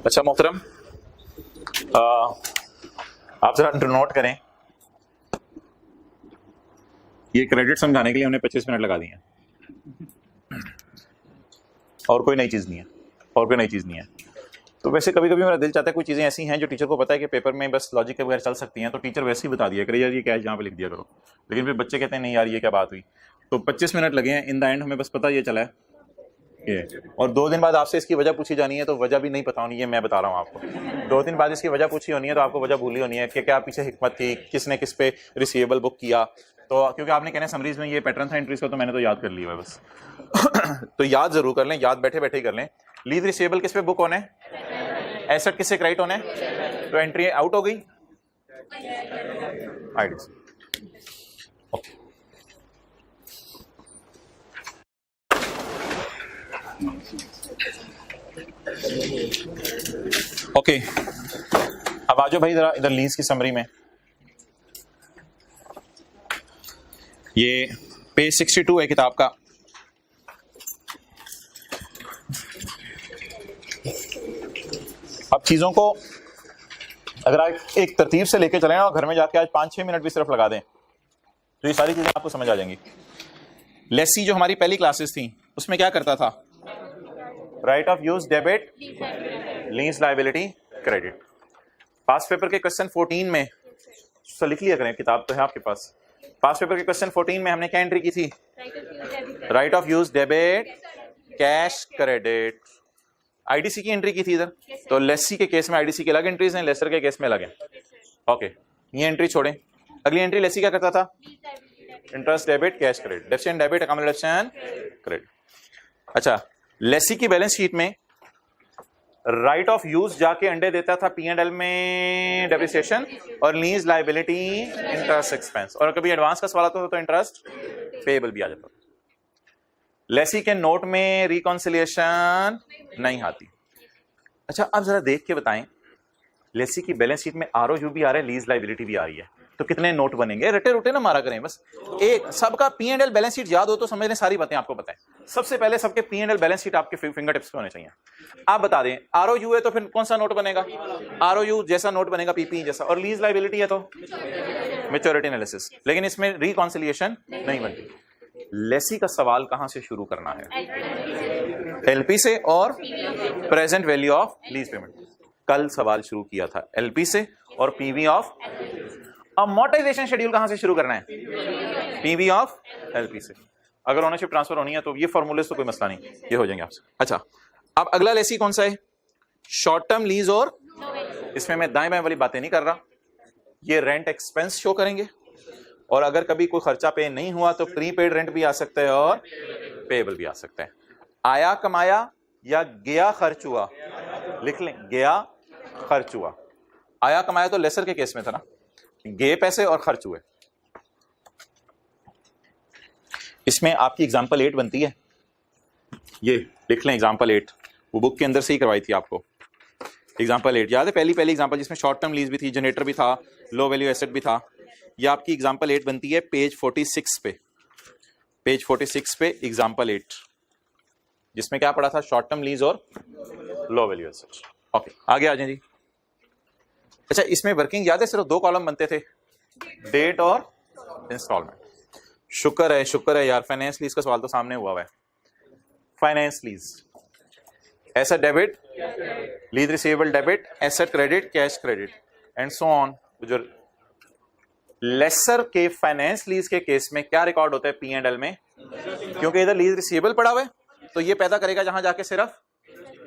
अच्छा मोहतरम, आप जरा नोट करें, ये क्रेडिट समझाने के लिए हमने 25 मिनट लगा दिए हैं और कोई नई चीज़ नहीं है, और कोई नई चीज़ नहीं है। तो वैसे कभी कभी मेरा दिल चाहता है कोई चीज़ें ऐसी हैं जो टीचर को पता है कि पेपर में बस लॉजिक के बगैर चल सकती हैं, तो टीचर वैसे ही बता दिया करे यार ये क्या है, यहाँ पे लिख दिया करो। लेकिन फिर बच्चे कहते हैं नहीं यार ये क्या बात हुई। तो 25 मिनट लगे हैं, इन द एंड हमें बस पता ये चला है ये। और 2 दिन बाद आपसे इसकी वजह पूछी जानी है तो वजह भी नहीं पता होनी है, मैं बता रहा हूँ आपको। 2 दिन बाद इसकी वजह पूछी होनी है तो आपको वजह भूली होनी है कि क्या पीछे हिकमत थी, किसने किस पे रिसीवेबल बुक किया। तो क्योंकि आपने कहना समरीज में ये पैटर्न था एंट्रीज का, तो मैंने तो याद कर लिया है बस। तो याद जरूर कर लें, याद बैठे बैठे ही कर लें। लीज रिसीवेबल किस पे बुक होने? एसेट किससे क्रेडिट होने? तो एंट्री आउट हो गई आईडीसी। ओके ओके, अब आ जाओ भाई जरा इधर लीज की समरी में। ये पेज 62 है किताब का। अब चीजों को अगर आप एक तरतीब से लेके चलें और घर में जाके आज 5-6 मिनट भी सिर्फ लगा दें तो ये सारी चीजें आपको समझ आ जाएंगी। लेसी जो हमारी पहली क्लासेस थी उसमें क्या करता था? Right of use debit, lease liability credit. Pass paper के क्वेश्चन 14 में तो लिख लिया करें, किताब तो है आपके पास। पास पेपर के क्वेश्चन 14 में हमने क्या एंट्री की थी? Right of use debit, cash, credit. IDC की एंट्री की थी इधर। तो लेसी के केस में आईडीसी की अलग एंट्रीज हैं, लेसर के केस में अलग है। ओके, ये एंट्री छोड़ें। अगली एंट्री लेसी क्या करता था? Interest debit, cash, credit. Deficient debit, accommodation, credit. अच्छा, लेसी की बैलेंस शीट में राइट ऑफ यूज जाके अंडे देता था P&L में डेप्रिसिएशन और लीज लायबिलिटी इंटरेस्ट एक्सपेंस, और कभी एडवांस का सवाल आता था तो इंटरेस्ट पेएबल भी आ जाता था। लेसी के नोट में रिकॉन्सिलिएशन नहीं आती। अच्छा, अब जरा देख के बताएं, लेसी की बैलेंस शीट में ROU भी आ रहा है, लीज लायबिलिटी भी आ रही है, तो कितने नोट बनेंगे? रटे रुटे ना मारा करें, बस एक सबका P&L बैलेंस शीट याद हो तो समझ लें सारी बातें आपको पता है। सबसे पहले सबके P&L बैलेंस शीट आपके फिंगर टिप्स पे होने चाहिए। आप बता दें ROU है तो फिर कौन सा नोट बनेगा, ROU जैसा नोट बनेगा, PP जैसा, और लीज लाइबिलिटी है तो मैच्योरिटी एनालिसिस। लेकिन इसमें रिकॉन्सिलिएशन नहीं बनती। लेसी का सवाल कहां से शुरू करना है, LP से और present value of lease payment. कल सवाल शुरू किया था LP से और PV ऑफ। अमोर्टाइजेशन शेड्यूल कहां से शुरू करना है, PV ऑफ LP से। अगर ओनरशिप ट्रांसफर होनी है तो ये फॉर्मूले तो कोई मसला नहीं, ये हो जाएंगे आपसे। अच्छा, अब अगला लेसी कौन सा है, शॉर्ट टर्म लीज। और इसमें मैं दाएं बाएं वाली बातें नहीं कर रहा, ये रेंट एक्सपेंस शो करेंगे, और अगर कभी कोई खर्चा पे नहीं हुआ तो प्रीपेड रेंट भी आ सकता है और पेएबल भी आ सकता है। आया कमाया या गया खर्च हुआ, लिख लें, गया खर्च हुआ। आया कमाया तो लेसर के केस में था ना, गए पैसे और खर्च हुए। इसमें आपकी एग्जांपल 8 बनती है, ये लिख लें एग्जांपल 8, वो बुक के अंदर से ही करवाई थी आपको। एग्जांपल 8 याद है, पहली एग्जांपल जिसमें शॉर्ट टर्म लीज भी थी, जनरेटर भी था, लो वैल्यू एसेट भी था। ये आपकी एग्जांपल 8 बनती है पेज 46 पे, पेज 46 पे एग्जांपल 8, जिसमें क्या पढ़ा था, शॉर्ट टर्म लीज और लो वैल्यू एसेट। ओके, आगे आ जाए जी। अच्छा, इसमें वर्किंग याद है, सिर्फ 2 कॉलम बनते थे, डेट और इंस्टॉलमेंट। शुक्र है यार, फाइनेंस लीज का सवाल तो सामने हुआ है। Finance lease, asset debit, lease receivable debit, asset credit, cash credit and so on. जो लेसर के फाइनेंस लीज के केस में क्या रिकॉर्ड होता है P&L में, क्योंकि इधर लीज रिसीवेबल पड़ा हुआ है तो ये पैदा करेगा जहां जाके सिर्फ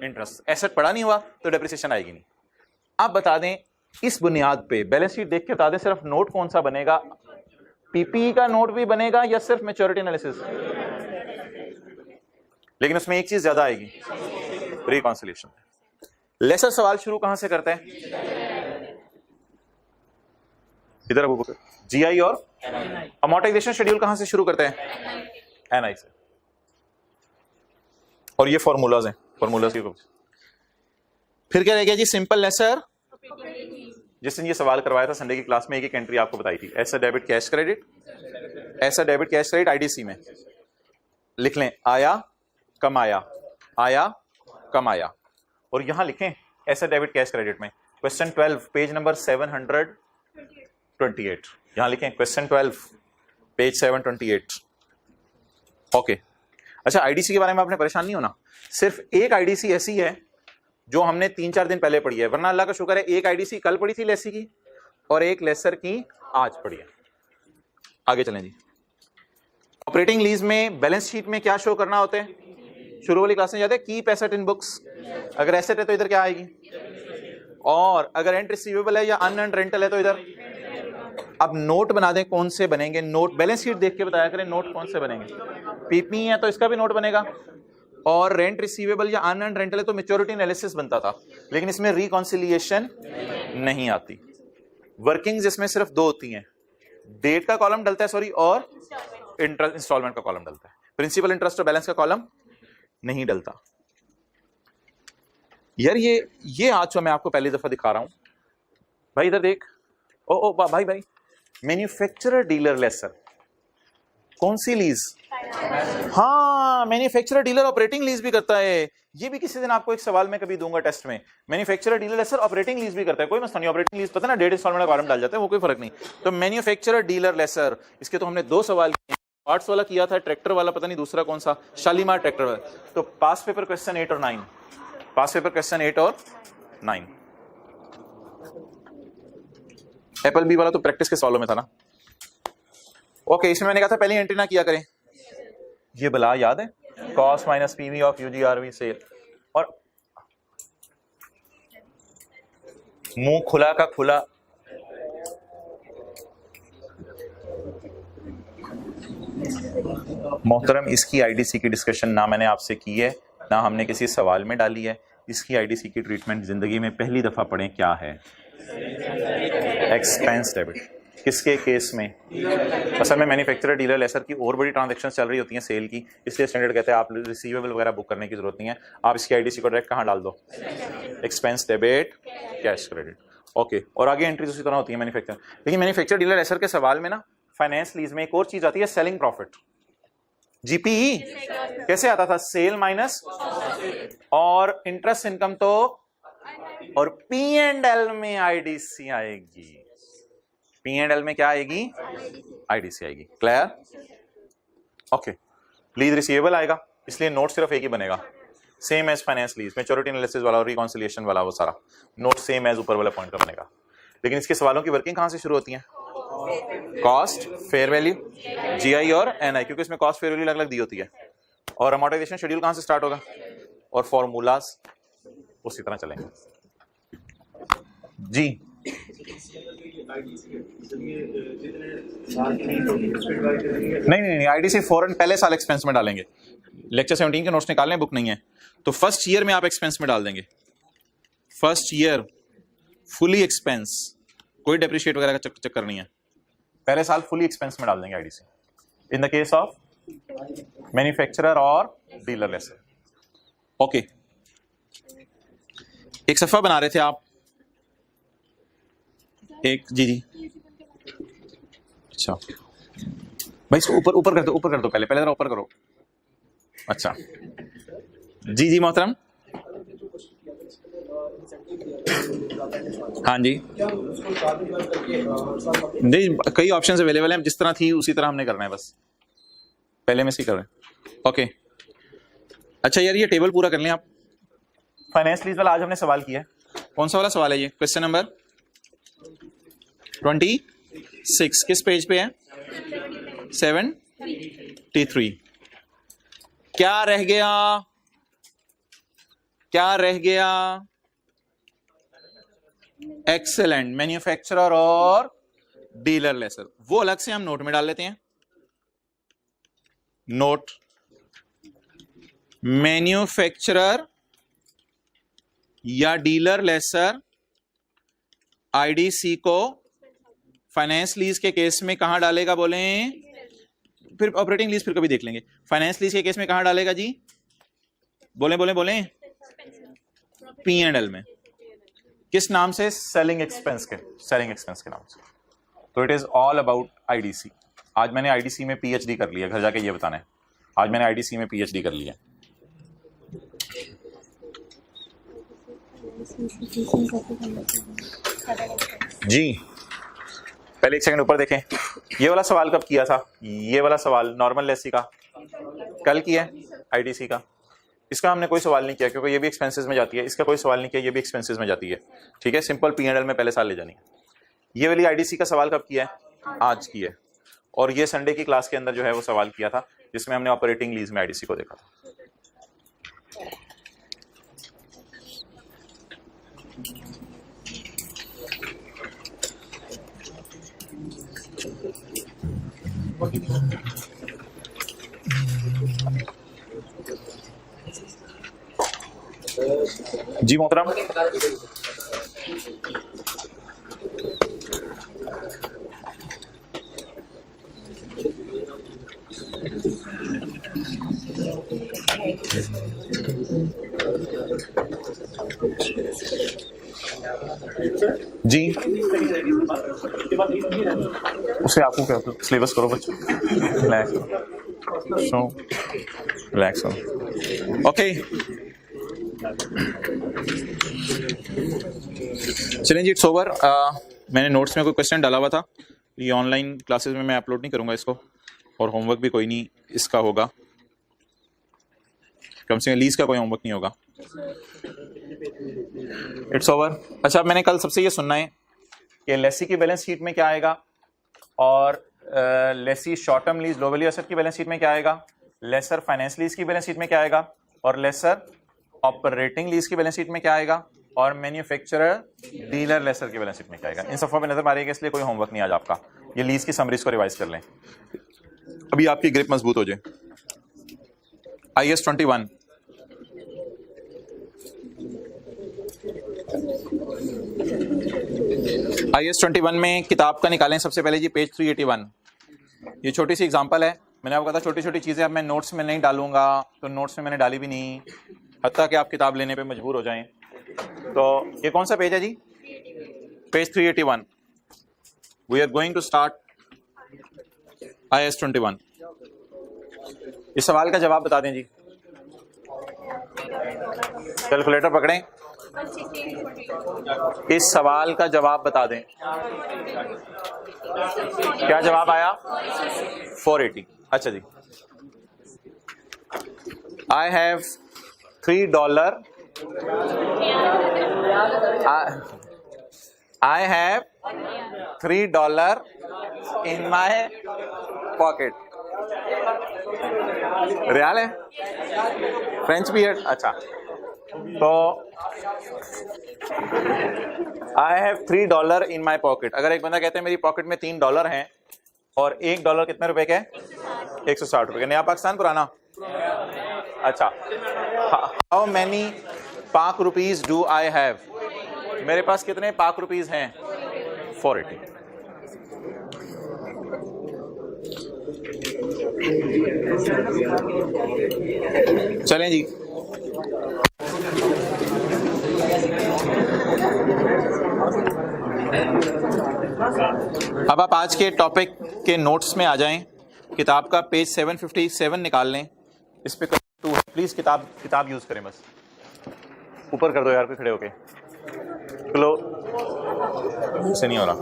इंटरेस्ट। एसेट पड़ा नहीं हुआ तो डेप्रिसिएशन आएगी नहीं। आप बता दें इस बुनियाद पे बैलेंस शीट देख के बता दें सिर्फ नोट कौन सा बनेगा, PPE का नोट भी बनेगा या सिर्फ मैच्योरिटी एनालिसिस। लेकिन उसमें एक चीज ज्यादा आएगी, रिकॉन्सिलिएशन। लेसर सवाल शुरू कहां से करते हैं, इधर अबू बकर, GI और अमोर्टाइजेशन शेड्यूल कहां से शुरू करते हैं, NI से। और ये फॉर्मूलाज हैं, फॉर्मूलाज की। फिर क्या रह गया जी, सिंपल लेसर। जिसने ये सवाल करवाया था संडे की क्लास में, एक एंट्री आपको बताई थी, asset debit cash credit, asset debit cash credit IDC में लिख लें, आया कमाया, आया कमाया। और यहां लिखें एसेट डेबिट कैश क्रेडिट में क्वेश्चन 12 पेज नंबर 728, यहां लिखें क्वेश्चन 12 पेज 728। ओके, अच्छा, IDC के बारे में आपने परेशान नहीं होना, सिर्फ एक IDC ऐसी है जो हमने 3-4 दिन पहले पढ़ी है, वरना अल्लाह का शुक्र है एक IDC कल पढ़ी थी लेसी की और एक लेसर की आज पढ़ी है। आगे चलें जी। ऑपरेटिंग लीज में बैलेंस शीट में क्या शो करना होता है, शुरू वाली क्लास में याद है, कीप एसेट इन बुक्स। अगर एसेट है तो इधर क्या आएगी, और अगर रेंट रिसीवेबल है या अनअर्न्ड रेंटल है तो इधर। अब नोट बना दें, कौन से बनेंगे नोट, बैलेंस शीट देख के बताया करें नोट कौन से बनेंगे। PPE है तो इसका भी नोट बनेगा, और रेंट रिसीवेबल या अनअर्न्ड रेंटल है तो मैच्योरिटी एनालिसिस बनता था, लेकिन इसमें रिकॉन्सिलिएशन नहीं आती। वर्किंग्स इसमें सिर्फ 2 होती हैं, डेट का कॉलम डलता है सॉरी, और इंस्टॉलमेंट का कॉलम डलता है, प्रिंसिपल इंटरेस्ट और बैलेंस का कॉलम नहीं डलता। यार ये आज जो मैं आपको पहली दफा दिखा रहा हूं भाई, इधर देख, ओ भाई मैन्युफैक्चरर डीलर लेसर, कौन सी लीज, हाँ मैन्युफैक्चरर डीलर ऑपरेटिंग लीज भी करता है। ये भी किसी दिन आपको एक सवाल में कभी दूंगा टेस्ट में, manufacturer dealer lessor operating lease भी करता है, कोई मसला नहीं। ऑपरेटिंग लीज पता ना, डेट इंस्टॉलमेंट का कॉलम डाल जाता है, वो कोई फर्क नहीं। तो मैन्युफैक्चरर डीलर लेसर, इसके तो हमने 2 सवाल किए, पार्ट्स वाला किया था, ट्रैक्टर वाला पता नहीं दूसरा कौन सा, शालीमार ट्रैक्टर वाला। तो पास पेपर क्वेश्चन 8 और 9, पास पेपर क्वेश्चन 8 और 9। एप्पल बी वाला तो प्रैक्टिस के सवालों में था ना। ओके, इसमें मैंने कहा था पहली एंट्री ना किया करें, ये बला याद है, cost minus PV of UGRV sale. और मुंह खुला का खुला, मोहतरम इसकी IDC की डिस्कशन ना मैंने आपसे की है, ना हमने किसी सवाल में डाली है। इसकी IDC की ट्रीटमेंट जिंदगी में पहली दफा पढ़ें, क्या है, एक्सपेंस डेबिट। किसके केस में, असल में मैन्युफैक्चरर डीलर लेसर की और बड़ी ट्रांजैक्शन चल रही होती हैं सेल की, इसलिए स्टैंडर्ड कहते हैं आप रिसीवेबल वगैरह बुक करने की जरूरत नहीं है, आप इसकी IDC को डायरेक्ट कहाँ डाल दो, expense debit cash credit. Okay, और आगे एंट्रीज उसी तरह होती है मैन्युफैक्चर। लेकिन मैन्युफैक्चरर डीलर लेसर के सवाल में ना फाइनेंस लीज में एक और चीज आती है, सेलिंग प्रॉफिट। जीपीई कैसे आता था? सेल माइनस, और इंटरेस्ट इनकम तो, और पी एंड एल में आईडीसी आएगी। पी एंड एल में क्या आएगी? आईडीसी आएगी। क्लियर? ओके। लीज रिसीवेबल आएगा, इसलिए नोट सिर्फ एक ही बनेगा, same as finance lease, maturity analysis वाला और रिकॉन्सिलिएशन वाला, वो सारा नोट सेम एज ऊपर वाला पॉइंट का बनेगा। लेकिन इसके सवालों की वर्किंग कहां से शुरू होती है? कॉस्ट, फेयर वैल्यू, जीआई और एनआई, क्योंकि इसमें कॉस्ट फेयर वैल्यू अलग अलग दी होती है। और अमोर्टाइजेशन शेड्यूल कहां से स्टार्ट होगा? और फॉर्मूलाज उसी तरह चलेंगे। जी नहीं, आईडीसी फौरन पहले साल एक्सपेंस में डालेंगे। लेक्चर 17 के नोट्स निकालने, बुक नहीं है तो फर्स्ट ईयर में आप एक्सपेंस में डाल देंगे। फर्स्ट ईयर फुली एक्सपेंस, कोई डेप्रिशिएट वगैरह का चक्कर नहीं है, पहले साल फुली एक्सपेंस में डाल देंगे IDC in the case of manufacturer और डीलर लेसर। ओके, एक सफा बना रहे थे आप, एक जी अच्छा भाई, इसको ऊपर ऊपर कर दो, ऊपर कर दो, पहले जरा ऊपर करो। अच्छा जी मोहतरम, हाँ जी, नहीं कई ऑप्शंस अवेलेबल हैं, जिस तरह थी उसी तरह हमने करना है, बस पहले में से कर रहे हैं। ओके अच्छा यार, ये टेबल पूरा कर लें आप। फाइनेंस लीज वाला आज हमने सवाल किया है, कौन सा वाला सवाल है ये? क्वेश्चन नंबर 26, किस पेज पे है? 73। क्या रह गया? क्या रह गया? एक्सेलेंट, मैन्युफैक्चरर और डीलर लेसर, वो अलग से हम नोट में डाल लेते हैं। नोट, मैन्युफैक्चरर या डीलर लेसर आईडीसी को फाइनेंस लीज के केस में कहां डालेगा? बोले, फिर ऑपरेटिंग लीज फिर कभी देख लेंगे। फाइनेंस लीज के केस में कहां डालेगा जी? बोले बोले बोले, पी एंड एल में। किस नाम से? सेलिंग एक्सपेंस के, सेलिंग एक्सपेंस के नाम से। तो it is all about IDC. आज मैंने आईडीसी में पीएचडी कर लिया, घर जाके ये बताना है, आज मैंने आईडीसी में पीएचडी कर लिया। जी पहले एक सेकंड ऊपर देखें, ये वाला सवाल कब किया था? ये वाला सवाल नॉर्मल लेसी का कल किया है, आईडीसी का इसका हमने कोई सवाल नहीं किया क्योंकि ये भी एक्सपेंसेस में जाती है, इसका कोई सवाल नहीं किया, ये भी एक्सपेंसेस में जाती है। ठीक है, सिंपल पी एंड एल में पहले साल ले जानी है। ये वाली आईडीसी का सवाल कब किया है? आज किया है। और ये संडे की क्लास के अंदर जो है वो सवाल किया था, जिसमें हमने ऑपरेटिंग लीज में आईडीसी को देखा था। जी मोहतरम, जी उससे आपको क्या होता है? सिलेबस करो बच्चों, रिलैक्स करो, रिलैक्स करो। ओके चलें जी, इट्स ओवर। मैंने नोट्स में कोई क्वेश्चन डाला हुआ था, ये ऑनलाइन क्लासेस में मैं अपलोड नहीं करूंगा इसको, और होमवर्क भी कोई नहीं इसका होगा, कम से कम लीज का कोई होमवर्क नहीं होगा। It's over. अच्छा, अब मैंने कल सबसे ये सुनना है कि लेसी की बैलेंस शीट में क्या आएगा, और lessee short term lease low value asset की बैलेंस शीट में क्या आएगा, लेसर फाइनेंस लीज की बैलेंस शीट में क्या आएगा, और लेसर ऑपरेटिंग लीज की बैलेंस शीट में क्या आएगा, और मैन्युफैक्चरर डीलर लेसर की बैलेंस शीट में क्या आएगा। इन सफ़ों पे नजर मारिएगा, इसलिए कोई होमवर्क नहीं आज आपका। ये लीज की समरीज को रिवाइज कर लें, अभी आपकी ग्रिप मजबूत हो जाए। IS 21 IS 21 में किताब का निकालें सबसे पहले जी, पेज 381। ये छोटी सी एग्जांपल है, मैंने आपको कहा था छोटी छोटी चीज़ें अब मैं नोट्स में नहीं डालूंगा, तो नोट्स में मैंने डाली भी नहीं, हत्ता कि आप किताब लेने पे मजबूर हो जाएं। तो ये कौन सा पेज है जी? Page 381। We are going to start IS 21। इस सवाल का जवाब बता दें जी, कैलकुलेटर पकड़ें, इस सवाल का जवाब बता दें। क्या जवाब आया? 480। अच्छा जी, I have $3 I have $3 in my pocket। रियाल है? फ्रेंच भी है? अच्छा, तो I have $3 in my pocket। अगर एक बंदा कहते हैं मेरी पॉकेट में $3 हैं और $1 कितने रुपए का है? 160 रुपए का। नया पाकिस्तान पुराना? अच्छा, हाउ मैनी पाक रुपीज डू आई हैव? मेरे पास कितने पाक रुपीज हैं? 480। चलें जी, अब आप आज के टॉपिक के नोट्स में आ जाएं। किताब का पेज 757 निकाल लें, इस पे प्लीज किताब यूज करें, बस ऊपर कर दो यार, कोई खड़े होके। चलो, से नहीं हो रहा।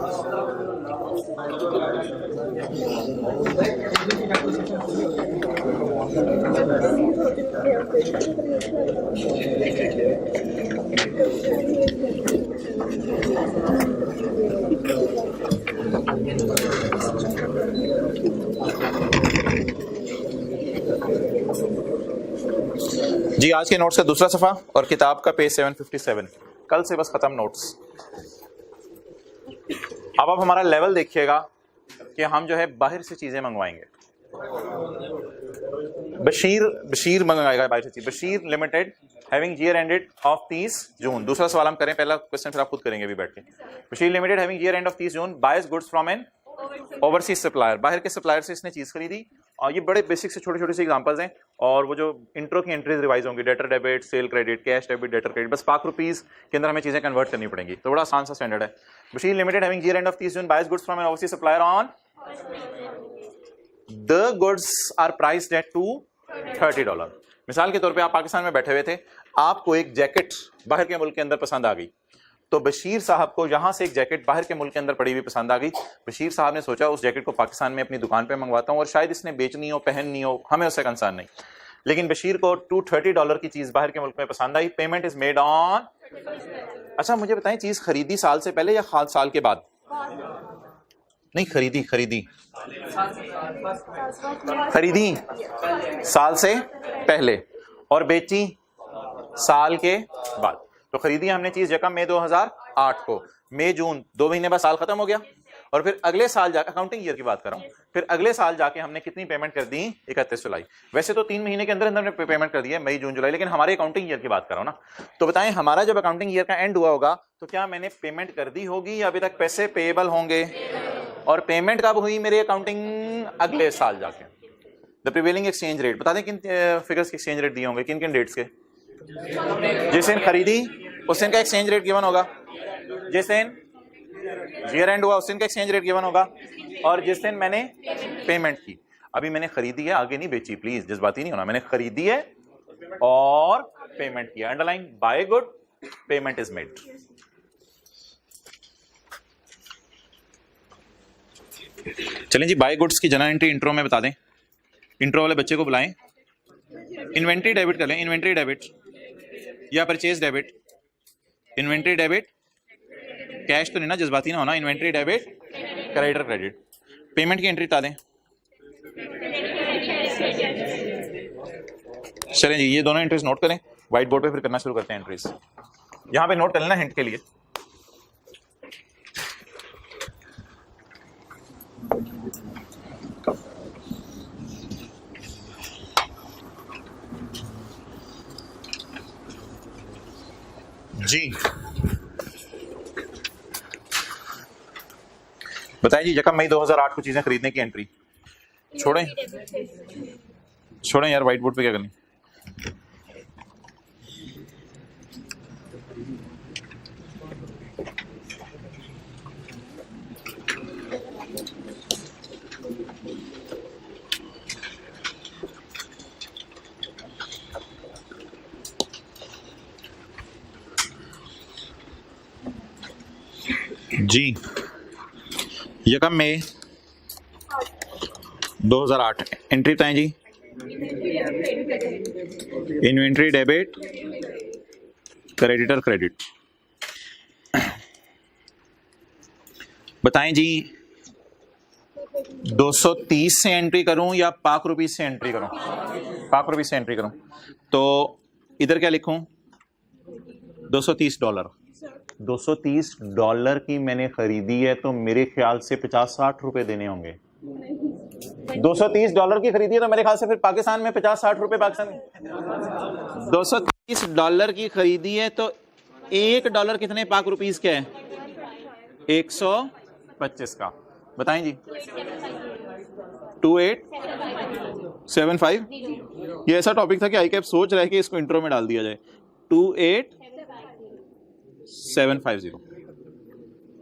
जी, आज के नोट्स का दूसरा सफा और किताब का पेज 757। कल से बस खत्म नोट्स। अब आप हमारा लेवल देखिएगा कि हम जो है बाहर से चीजें मंगवाएंगे। बशीर मंगवाएगा बाहर से चीज। Bashir limited having year ended of 30 जून। दूसरा सवाल हम करें, पहला क्वेश्चन फिर आप खुद करेंगे अभी बैठ के। Bashir limited having year end of 30 June buys goods from an overseas supplier. बाहर के सप्लायर से इसने चीज खरीदी। और ये बड़े बेसिक से छोटे छोटे से एग्जांपल्स हैं, और वो जो इंट्रो की एंट्रीज रिवाइज होंगी, debtor debit, sale credit, cash debit, debtor credit, बस पाक रुपीज के अंदर हमें चीजें कन्वर्ट करनी पड़ेंगी। तो बड़ा आसान सा स्टैंडर्ड है। Bashir limited having year end of 30 June buys goods from an overseas supplier on the goods are priced at $230। मिसाल के तौर पे आप पाकिस्तान में बैठे हुए थे, आपको एक जैकेट बाहर के मुल्क के अंदर पसंद आ गई, तो बशीर साहब को यहां से एक जैकेट बाहर के मुल्क के अंदर पड़ी हुई पसंद आ गई। बशीर साहब ने सोचा उस जैकेट को पाकिस्तान में अपनी दुकान पे मंगवाता हूं, और शायद इसने बेचनी हो, पहननी हो, हमें उससे कंसर्न नहीं, लेकिन बशीर को $230 की चीज बाहर के मुल्क में पसंद आई। Payment is made on. अच्छा, मुझे बताएं, चीज खरीदी साल से पहले या साल के बाद? नहीं, खरीदी साल से पहले और बेची साल के बाद। तो खरीदी हमने चीज यकम मई 2008 को, मई जून 2 महीने बाद साल खत्म हो गया, और फिर अगले साल जाकर, अकाउंटिंग ईयर की बात कर रहा हूं, फिर अगले साल जाके हमने कितनी पेमेंट कर दी? 31 जुलाई। वैसे तो 3 महीने के अंदर अंदर हमने पेमेंट कर दी है, मई जून जुलाई, लेकिन हमारे अकाउंटिंग ईयर की बात कर रहा हूं ना। तो बताएं, हमारा जब अकाउंटिंग ईयर का एंड हुआ होगा तो क्या मैंने पेमेंट कर दी होगी या अभी तक पैसे पेएबल होंगे? और पेमेंट कब हुई मेरी अकाउंटिंग? अगले साल जाके। द प्रिवेलिंग एक्सचेंज रेट, बता दें किन फिगर्स के एक्सचेंज रेट दिए होंगे, किन किन डेट्स के? जिस दिन खरीदी उस दिन का एक्सचेंज रेट गिवन होगा, जिस दिन ईयर एंड हुआ उस दिन का एक्सचेंज रेट गिवन होगा, और जिस दिन मैंने पेमेंट की। अभी मैंने खरीदी है, आगे नहीं बेची, प्लीज जज्बाती नहीं होना। मैंने खरीदी है और पेमेंट किया। Underline, by good, payment is made. चलें जी, बाय गुड्स की जनरल एंट्री इंट्रो में बता दें। इंट्रो वाले बच्चे को बुलाएं, इन्वेंट्री डेबिट कर लें। इन्वेंट्री डेबिट या purchase debit? Inventory debit, cash तो नहीं ना, जज्बाती ना होना। Inventory debit, creditor credit. Payment की एंट्री बता दें। चलें जी, ये दोनों एंट्रीज नोट करें व्हाइट बोर्ड पे, फिर करना शुरू करते हैं एंट्रीज। यहां पे नोट कर लेना हिंट के लिए। जी बताइए जी, यकम मई 2008 को चीजें खरीदने की एंट्री। छोड़ें यार, व्हाइट बोर्ड पे क्या करनी। जी यकम मई 2008 एंट्री बताएं जी। Inventory debit, creditor credit. बताएं जी 230 से एंट्री करूं या पाक रुपीज से एंट्री करूं? पाक रुपीज से एंट्री करूं तो इधर क्या लिखूं? $230। $230 की मैंने खरीदी है तो मेरे ख्याल से 50-60 रुपए देने होंगे। $230 की खरीदी है तो मेरे ख्याल से फिर पाकिस्तान में 50-60 रुपए पाकिस्तान में। $230 की खरीदी है तो $1 कितने पाक रुपीज के है? 125 का। बताएं जी 2875। ये ऐसा टॉपिक था कि आई कैप सोच रहा है कि इसको इंट्रो में डाल दिया जाए। 28750।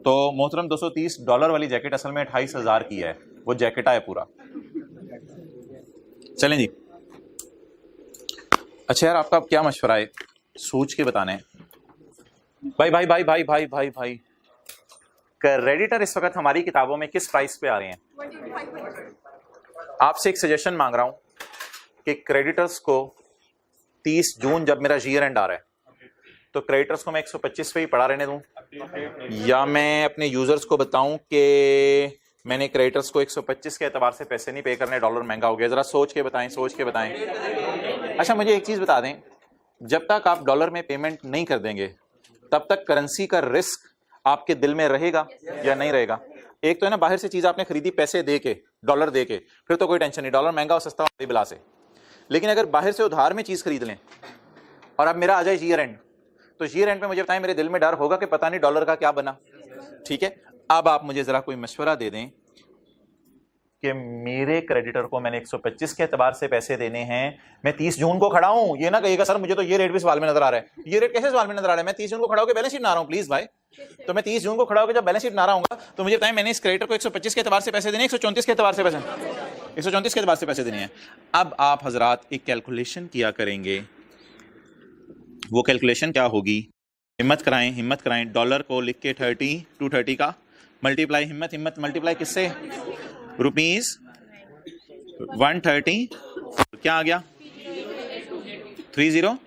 तो मोहतरम $230 वाली जैकेट असल में 28,000 की है, वो जैकेटा है पूरा। चलें जी। अच्छा यार आपका क्या मशवरा है? सोच के बताना है। भाई भाई भाई भाई भाई भाई भाई क्रेडिटर इस वक्त हमारी किताबों में किस प्राइस पे आ रहे हैं? आपसे एक सजेशन मांग रहा हूं कि क्रेडिटर्स को 30 जून जब मेरा ईयर एंड आ रहा है तो क्रेडिटर्स को मैं 125 पे ही पड़ा रहने दूं या मैं अपने यूजर्स को बताऊं कि मैंने क्रेडिटर्स को 125 के एतबार से पैसे नहीं पे करने, डॉलर महंगा हो गया। जरा सोच के बताएं, सोच के बताएं। अच्छा मुझे एक चीज बता दें, जब तक आप डॉलर में पेमेंट नहीं कर देंगे तब तक करेंसी का रिस्क आपके दिल में रहेगा या नहीं रहेगा? एक तो है ना बाहर से चीज आपने खरीदी पैसे दे के, डॉलर दे के, फिर तो कोई टेंशन नहीं, डॉलर महंगा और सस्ता हो बिला से। लेकिन अगर बाहर से उधार में चीज खरीद लें और अब मेरा आ जाए ईयर एंड, तो ईयर एंड पे मुझे बताएं मेरे दिल में डर होगा कि पता नहीं डॉलर का क्या बना। ठीक है, अब आप मुझे जरा कोई मशवरा दे दें कि मेरे क्रेडिटर को मैंने 125 के एतबार से पैसे देने हैं, मैं 30 जून को खड़ा हूं। ये ना कहिएगा सर मुझे तो ये रेट भी सवाल में नजर आ रहा है। ये रेट कैसे सवाल में नजर आ रहा है? मैं 30 जून को खड़ा होकर बैलेंस शीट ना रहा हूं प्लीज भाई। तो मैं 30 जून को खड़ा होकर जब बैलेंस शीट ना रहा हूंगा तो मुझे बताएं मैंने इस क्रेडिटर को 125 के एतबार से पैसे देने, 134 के एतबार से पैसे, 134 के एतबार से पैसे देने हैं। अब आप हजरात एक कैलकुलेशन किया करेंगे। वो कैलकुलेशन क्या होगी? हिम्मत कराएं, हिम्मत कराएं। डॉलर को लिख के 30 230 का मल्टीप्लाई, हिम्मत हिम्मत मल्टीप्लाई किससे? रुपीज 130 क्या आ गया? 30।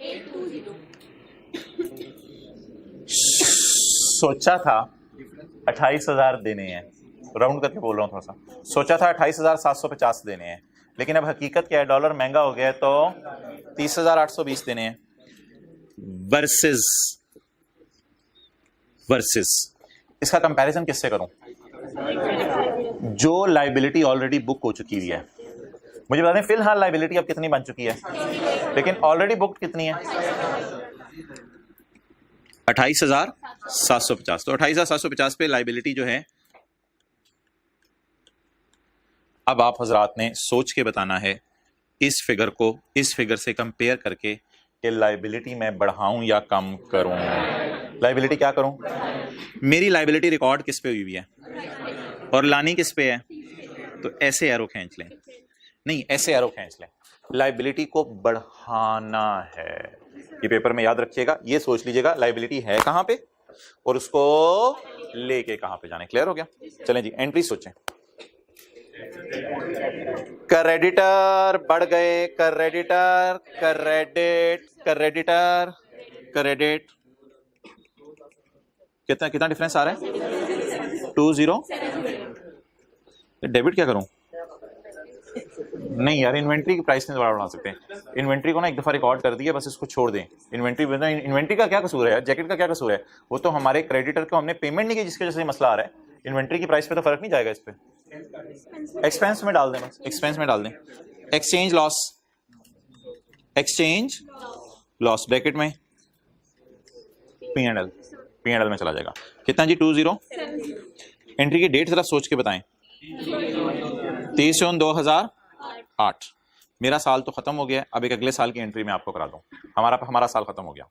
सोचा था 28,000 देने हैं, राउंड करके बोल रहा हूं थोड़ा सा। सोचा था 28,750 देने हैं, लेकिन अब हकीकत क्या है? डॉलर महंगा हो गया है तो 30,820 देने हैं। वर्सेस इसका कंपैरिजन किससे करूं? जो लाइबिलिटी ऑलरेडी बुक हो चुकी हुई है। मुझे बता दें फिलहाल लाइबिलिटी अब कितनी बन चुकी है, लेकिन ऑलरेडी बुक्ड कितनी है? 28,750। तो 28,750 पे लाइबिलिटी जो है, अब आप हजरात ने सोच के बताना है इस फिगर को इस फिगर से कंपेयर करके कि लाइबिलिटी मैं बढ़ाऊं या कम करूं। लाइबिलिटी क्या करूं? मेरी लाइबिलिटी रिकॉर्ड किस पे हुई है और लानी किस पे है? तो ऐसे एरो खींच लें, नहीं ऐसे एरो खींच लें। लाइबिलिटी को बढ़ाना है। ये पेपर में याद रखिएगा, ये सोच लीजिएगा लाइबिलिटी है कहां पे और उसको लेके कहां पे जाने। क्लियर हो गया? चलें जी एंट्री सोचें। क्रेडिटर बढ़ गए, क्रेडिटर क्रेडिट क्रेडिटर क्रेडिट, कितना कितना डिफरेंस आ रहा है? 20। डेबिट क्या करूं? नहीं यार इन्वेंट्री की प्राइस नहीं दोबारा बढ़ा सकते। इन्वेंट्री को ना एक दफा रिकॉर्ड कर दिया, बस इसको छोड़ दें। इन्वेंट्री का क्या कसूर है? जैकेट का क्या कसूर है? वो तो हमारे क्रेडिटर को हमने पेमेंट नहीं की जिसकी वजह से मसला आ रहा है। इन्वेंट्री की प्राइस पे तो फर्क नहीं जाएगा। इस पे एक्सपेंस में डाल दें, बस एक्सपेंस में डाल दें। Exchange loss, exchange loss bracket में P&L में चला जाएगा। कितना जी? 20। एंट्री की डेट जरा सोच के बताएं। 30 जून 2008। मेरा साल तो खत्म हो गया, अब एक अगले साल की एंट्री में आपको करा दूं। हमारा साल खत्म हो गया।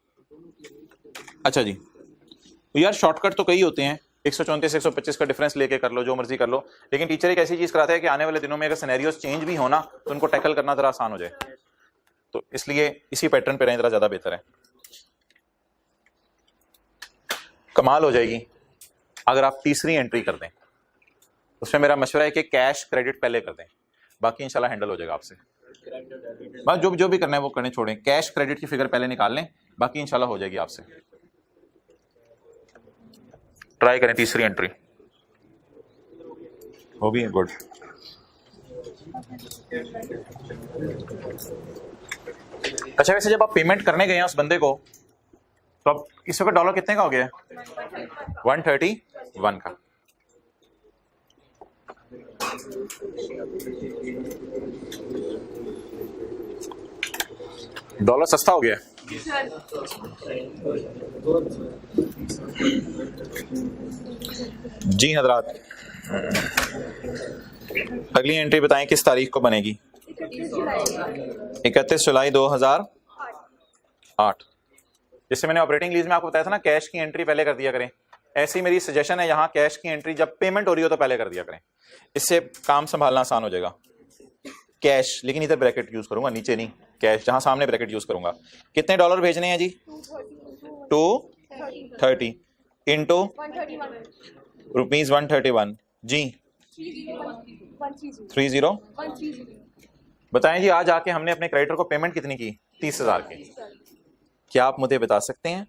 अच्छा जी, तो यार शॉर्टकट तो कई होते हैं, 134 125 का डिफरेंस लेके कर लो, जो मर्जी कर लो। लेकिन टीचर एक ऐसी चीज कराता है कि आने वाले दिनों में अगर सिनेरियोस चेंज भी होना तो उनको टैकल करना जरा आसान हो जाए। तो इसलिए इसी पैटर्न पे रहें जरा, ज्यादा बेहतर है। कमाल हो जाएगी। अगर आप तीसरी एंट्री कर दें, उसमें मेरा मशवरा है कि कैश क्रेडिट पहले कर दें, बाकी इंशाल्लाह हैंडल हो जाएगा आपसे। बस जो भी करना है वो करने छोड़ें, कैश क्रेडिट की फिगर पहले निकाल लें, बाकी इंशाल्लाह हो जाएगी आपसे। ट्राई करें तीसरी एंट्री, हो भी है, गुड। अच्छा वैसे जब आप पेमेंट करने गए हैं उस बंदे को, तो अब इस वक्त डॉलर कितने का हो गया है? 131 का। डॉलर सस्ता हो गया है। जी हजरात, अगली एंट्री बताएं किस तारीख को बनेगी? 31 जुलाई 2008। जिससे मैंने ऑपरेटिंग लीज में आपको बताया था ना, कैश की एंट्री पहले कर दिया करें। ऐसी मेरी सजेशन है, यहाँ कैश की एंट्री जब पेमेंट हो रही हो तो पहले कर दिया करें, इससे काम संभालना आसान हो जाएगा। कैश, लेकिन इधर ब्रैकेट यूज करूंगा, नीचे नहीं, कैश जहां सामने ब्रैकेट यूज करूंगा। कितने डॉलर भेजने हैं जी? 230 इंटू ₹131 जी 30। बताएं जी, आज आके हमने अपने क्रेडिटर को पेमेंट कितनी की? 30,000 की। क्या आप मुझे बता सकते हैं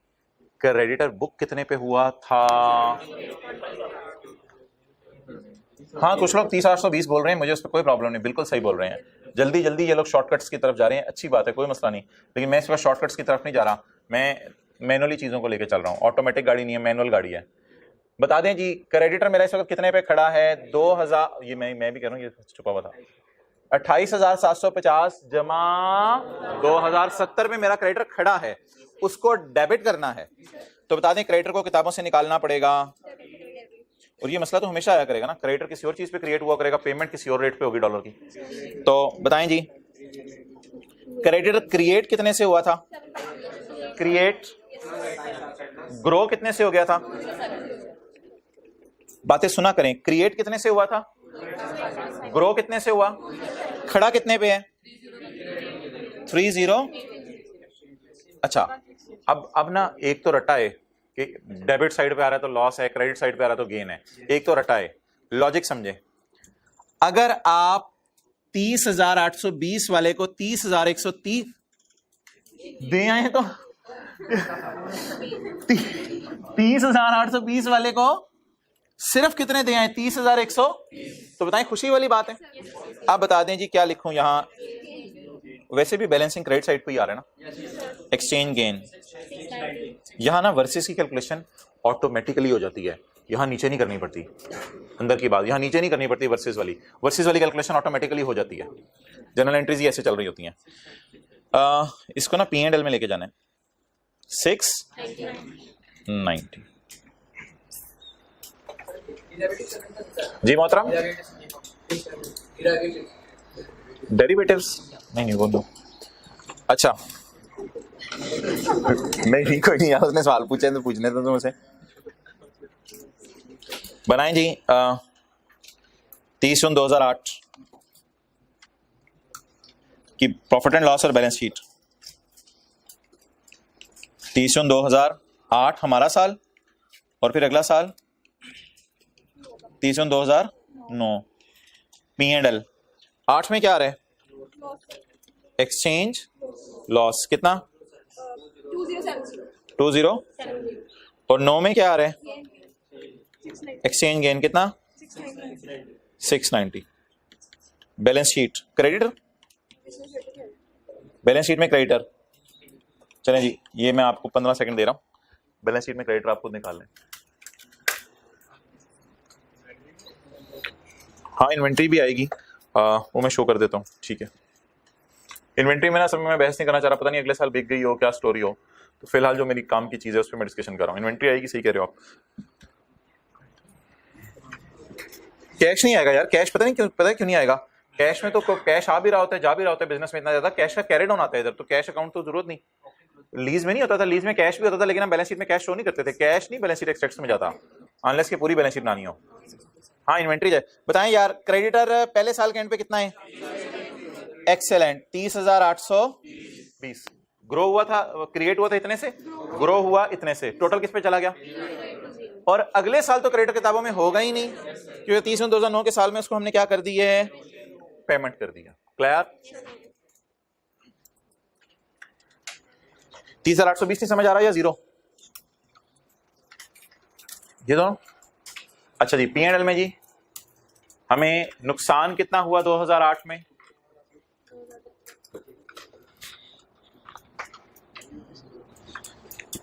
क्रेडिटर बुक कितने पे हुआ था? हाँ, कुछ लोग 30,820 बोल रहे हैं, मुझे उस पर कोई प्रॉब्लम नहीं, बिल्कुल सही बोल रहे हैं। जल्दी जल्दी ये लोग शॉर्टकट्स की तरफ जा रहे हैं, अच्छी बात है, कोई मसला नहीं, लेकिन मैं इस वक्त शॉर्टकट्स की तरफ नहीं जा रहा, मैं मैनुअली चीज़ों को लेकर चल रहा हूँ। ऑटोमेटिक गाड़ी नहीं है, मैनुअल गाड़ी है। बता दें जी, क्रेडिटर मेरा इस वक्त कितने पे खड़ा है? 2000, ये मैं भी कह रहा हूँ, ये चुका हुआ था। 28,750 जमा 2070 में मेरा क्रेडिटर खड़ा है, उसको डेबिट करना है। तो बता दें क्रेडिटर को किताबों से निकालना पड़ेगा, और ये मसला तो हमेशा आया करेगा ना, क्रेडिटर किसी और चीज पे क्रिएट हुआ करेगा, पेमेंट किसी और रेट पे होगी डॉलर की। तो बताएं जी, क्रेडिटर क्रिएट कितने से हुआ था? क्रिएट ग्रो कितने से हो गया था? बातें सुना करें, क्रिएट कितने से हुआ था? ग्रो कितने से हुआ? खड़ा कितने पे है? 30। अच्छा, अब ना एक तो रटा है कि डेबिट साइड पे आ रहा है तो लॉस है, क्रेडिट साइड पे आ रहा है तो गेन है, एक तो रटा है। लॉजिक समझे, अगर आप 30,820 वाले को 30,130 दे आए तो 30,820 वाले को सिर्फ कितने दे आए? 30,100। तो बताएं, खुशी वाली बात है। आप बता दें जी क्या लिखूं यहां? वैसे भी बैलेंसिंग क्रेडिट साइड पे ही आ रहा है ना, एक्सचेंज गेन। यहां ना वर्सेस की कैलकुलेशन ऑटोमेटिकली हो जाती है, यहां नीचे नहीं करनी पड़ती। अंदर की बात, यहां नीचे नहीं करनी पड़ती, वर्सेस वाली कैलकुलेशन ऑटोमेटिकली हो जाती है। जनरल एंट्रीज ही ऐसे चल रही होती हैं। इसको ना P&L में लेके जाना है। 690 जी मोहतरम। डेरिवेटिव्स नहीं वो दो। अच्छा नहीं कोई नहीं यार, उसने सवाल पूछे तो पूछने तो मुझसे। बनाएं जी 30 जून 2008 की प्रॉफिट एंड लॉस और बैलेंस शीट। 30 जून 2008 हमारा साल, और फिर अगला साल 30 जून 2009। P&L 8 में क्या आ रहा है? एक्सचेंज लॉस कितना? 20। और 9 में क्या आ रहा है? एक्सचेंज गेन कितना? 690। Balance sheet creditor, balance sheet में क्रेडिटर। चलें जी, ये मैं आपको 15 सेकंड दे रहा हूं, बैलेंस शीट में क्रेडिटर आप खुद निकाल लें। हाँ इन्वेंट्री भी आएगी, वो मैं शो कर देता हूँ, ठीक है। इन्वेंट्री में ना समय मैं बहस नहीं करना चाह रहा, पता नहीं अगले साल बिक गई हो, क्या स्टोरी हो, तो फिलहाल जो मेरी काम की चीज़ है उस पर मैं डिस्कशन कर रहा हूँ। इन्वेंट्री आएगी, सही कह रहे हो आप। कैश नहीं आएगा यार, कैश पता है क्यों नहीं आएगा? कैश में तो कैश आ भी रहा होता है, जा भी रहा होता है, बिजनेस में इतना ज्यादा कैश का कैरिड ऑन आता है इधर, तो कैश अकाउंट तो जरूरत नहीं। लीज में नहीं होता था, लीज में कैश भी होता था, लेकिन हम बैलेंस शीट में कैश शो नहीं करते थे। कैश नहीं बैलेंस शीट एक्सट्रैक्ट्स में जाता, अनलेस की पूरी बैलेंस शीट बनानी हो। हाँ इन्वेंट्री जाए। बताएं यार, क्रेडिटर पहले साल के एंड पे कितना है? एक्सेलेंट, 30,820। ग्रो हुआ था, क्रिएट हुआ था इतने से, ग्रो हुआ इतने से, टोटल किस पे चला गया? और अगले साल तो क्रेडिटर किताबों में होगा ही नहीं, क्योंकि 30/9/2009 के साल में उसको हमने क्या कर दी है, पेमेंट कर दिया। क्लियर? 30,820 नहीं समझ आ रहा या जीरो? ये दोनों अच्छा जी। P&L में जी हमें नुकसान कितना हुआ 2008 में?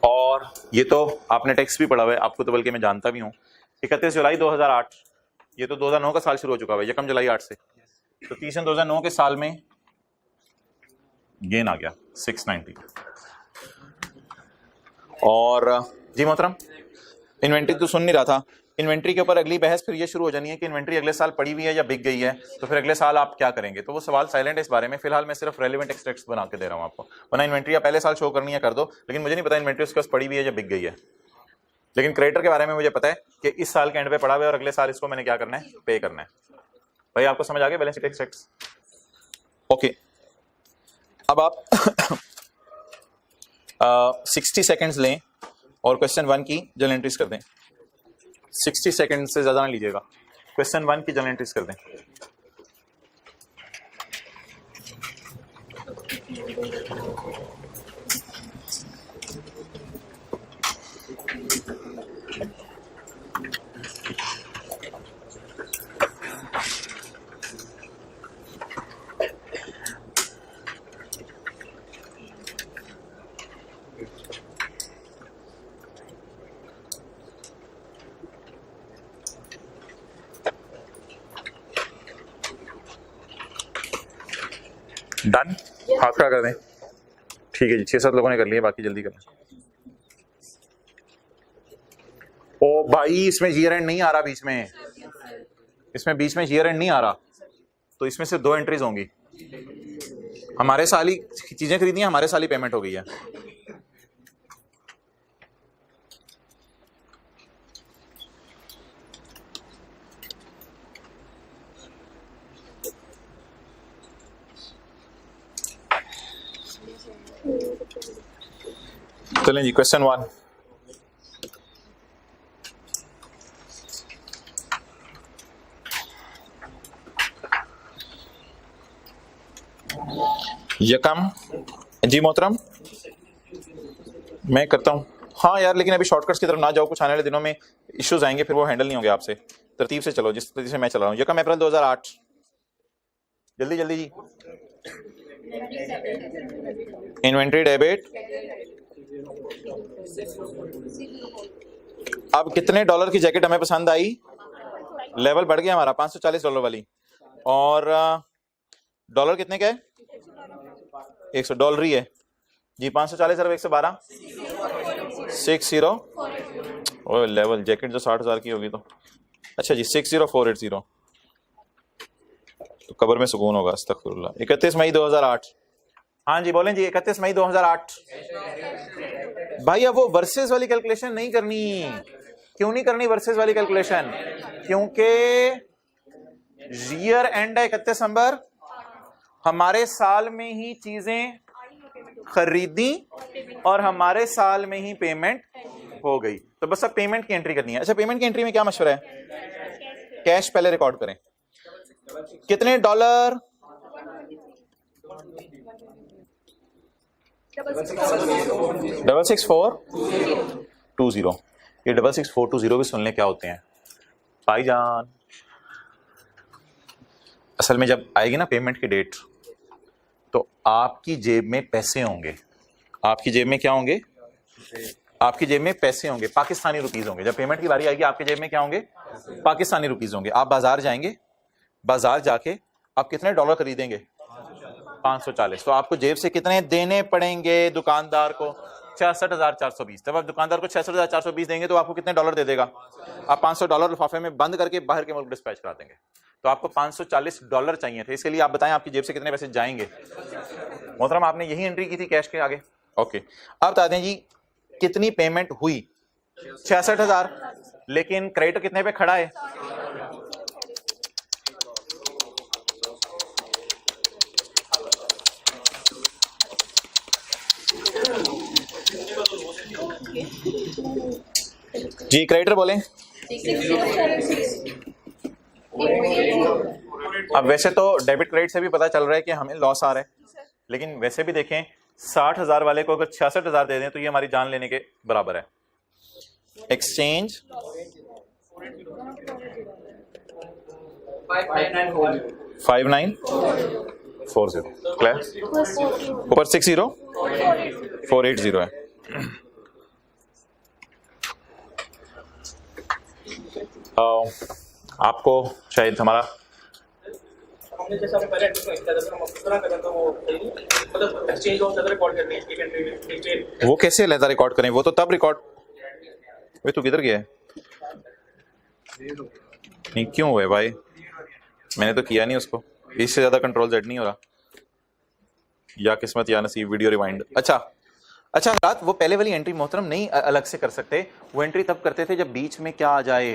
और ये तो आपने टैक्स भी पढ़ा हुआ है, आपको तो बल्कि मैं जानता भी हूं। 31 जुलाई 2008, ये तो 2009 का साल शुरू हो चुका है, 1 जुलाई 8 से, तो 30/2009 के साल में गेन आ गया 690। और जी मोहतरम, इन्वेंट्री तो सुन नहीं रहा था। इन्वेंट्री के ऊपर अगली बहस फिर ये शुरू हो जानी है कि इन्वेंट्री अगले साल पड़ी हुई है या बिक गई है, तो फिर अगले साल आप क्या करेंगे। तो वो सवाल साइलेंट है इस बारे में, फिलहाल मैं सिर्फ रेलिवेंट एक्सट्रैक्ट्स बना के दे रहा हूँ आपको। वरना इन्वेंट्री आप पहले साल शो करनी है कर दो, लेकिन मुझे नहीं पता इन्वेंट्री उसके पास पड़ी हुई है या बिक गई है। लेकिन क्रेडिटर के बारे में मुझे पता है कि इस साल के एंड पे पड़ा हुआ है और अगले साल इसको मैंने क्या करना है, पे करना है। भाई आपको समझ आ गया बैलेंस शीट एक्सट्रैक्ट्स? ओके, अब आप 60 सेकेंड्स लें और क्वेश्चन 1 की जर्नल एंट्रीज कर दें। 60 सेकंड से ज्यादा ना लीजिएगा, क्वेश्चन 1 की जर्नल एंट्रीज कर दें। डन, हाथ खड़ा कर दें। ठीक है जी, 6-7 लोगों ने कर लिए, बाकी जल्दी करना। ओ भाई, इसमें ईयर एंड नहीं आ रहा बीच में, इसमें बीच में ईयर एंड नहीं आ रहा, तो इसमें से 2 एंट्रीज होंगी। हमारे साल ही चीजें खरीदी हैं, हमारे साल ही पेमेंट हो गई है। चलें जी, क्वेश्चन 1। यकम जी मोहतरम, मैं करता हूं। हाँ यार, लेकिन अभी शॉर्टकट्स की तरफ ना जाओ, कुछ आने वाले दिनों में इश्यूज आएंगे, फिर वो हैंडल नहीं होंगे आपसे। तरतीब से चलो, जिस तरतीब से मैं चला रहा हूँ। यकम अप्रैल 2008, जल्दी जल्दी जी। इन्वेंट्री डेबिट, अब कितने डॉलर की जैकेट हमें पसंद आई? लेवल बढ़ गया हमारा, $540 वाली। और डॉलर कितने का है? 100 डॉलर ही है जी। 540 और 112 60। ओ लेवल जैकेट जो 60,000 की होगी तो अच्छा जी, 60480, तो कब्र में सुकून होगा। अस्तगफिरुल्लाह। 31 मई 2008। हाँ जी बोलें जी, 31 मई 2008। भाई अब वो वर्सेस वाली कैलकुलेशन नहीं करनी। क्यों नहीं करनी वर्सेस वाली कैलकुलेशन? क्योंकि ईयर एंड है 31 दिसंबर, हमारे साल में ही चीजें खरीदी और हमारे साल में ही पेमेंट हो गई, तो बस अब पेमेंट की एंट्री करनी है। अच्छा, पेमेंट की एंट्री में क्या मशवरा है? कैश पहले रिकॉर्ड करें। कितने डॉलर? 66420। ये 66420 भी सुन ले क्या होते हैं भाईजान। असल में जब आएगी ना पेमेंट की डेट, तो आपकी जेब में पैसे होंगे। आपकी जेब में क्या होंगे? आपकी जेब में पैसे होंगे, पाकिस्तानी रुपीज होंगे। जब पेमेंट की बारी आएगी, आपकी जेब में क्या होंगे? पाकिस्तानी रुपीज होंगे। आप बाजार जाएंगे, बाजार जाके आप कितने डॉलर खरीदेंगे? 540। तो आपको जेब से कितने देने पड़ेंगे दुकानदार को? 66,420। जब आप दुकानदार को 66,420 देंगे तो आपको कितने डॉलर दे देगा? आप $500 लिफाफे में बंद करके बाहर के मुल्क डिस्पैच करा देंगे। तो आपको $540 चाहिए थे। इसके लिए आप बताएं आपकी जेब से कितने पैसे जाएंगे? मोहतरम, आपने यही एंट्री की थी कैश के आगे। ओके, अब बता दें जी कितनी पेमेंट हुई? 66,000। लेकिन क्रेडिट कितने पे खड़ा है? जी क्रेडिटर बोलें। अब वैसे तो डेबिट क्रेडिट से भी पता चल रहा है कि हमें लॉस आ रहा है, लेकिन वैसे भी देखें 60,000 वाले को अगर 66,000 दे दें तो ये हमारी जान लेने के बराबर है। एक्सचेंज 5940 क्लियर, ऊपर 60480 है। आपको शायद हमारा हमने जैसा पहले एक्सप्लेन किया था, हम अपना करना था वो मतलब एक्सचेंज ऑफ अदर रिकॉर्ड करने हैं डिटेल। वो कैसे अलग रिकॉर्ड करें? वो तो तब रिकॉर्ड, वे तू किधर गया है? नहीं क्यों हुआ है भाई? मैंने तो किया नहीं उसको, इससे ज्यादा कंट्रोल जेड नहीं हो रहा, या किस्मत या नसीब। Video rewind. अच्छा रात वो पहले वाली एंट्री मोहतरम नहीं अलग से कर सकते, वो एंट्री तब करते थे जब बीच में क्या आ जाए,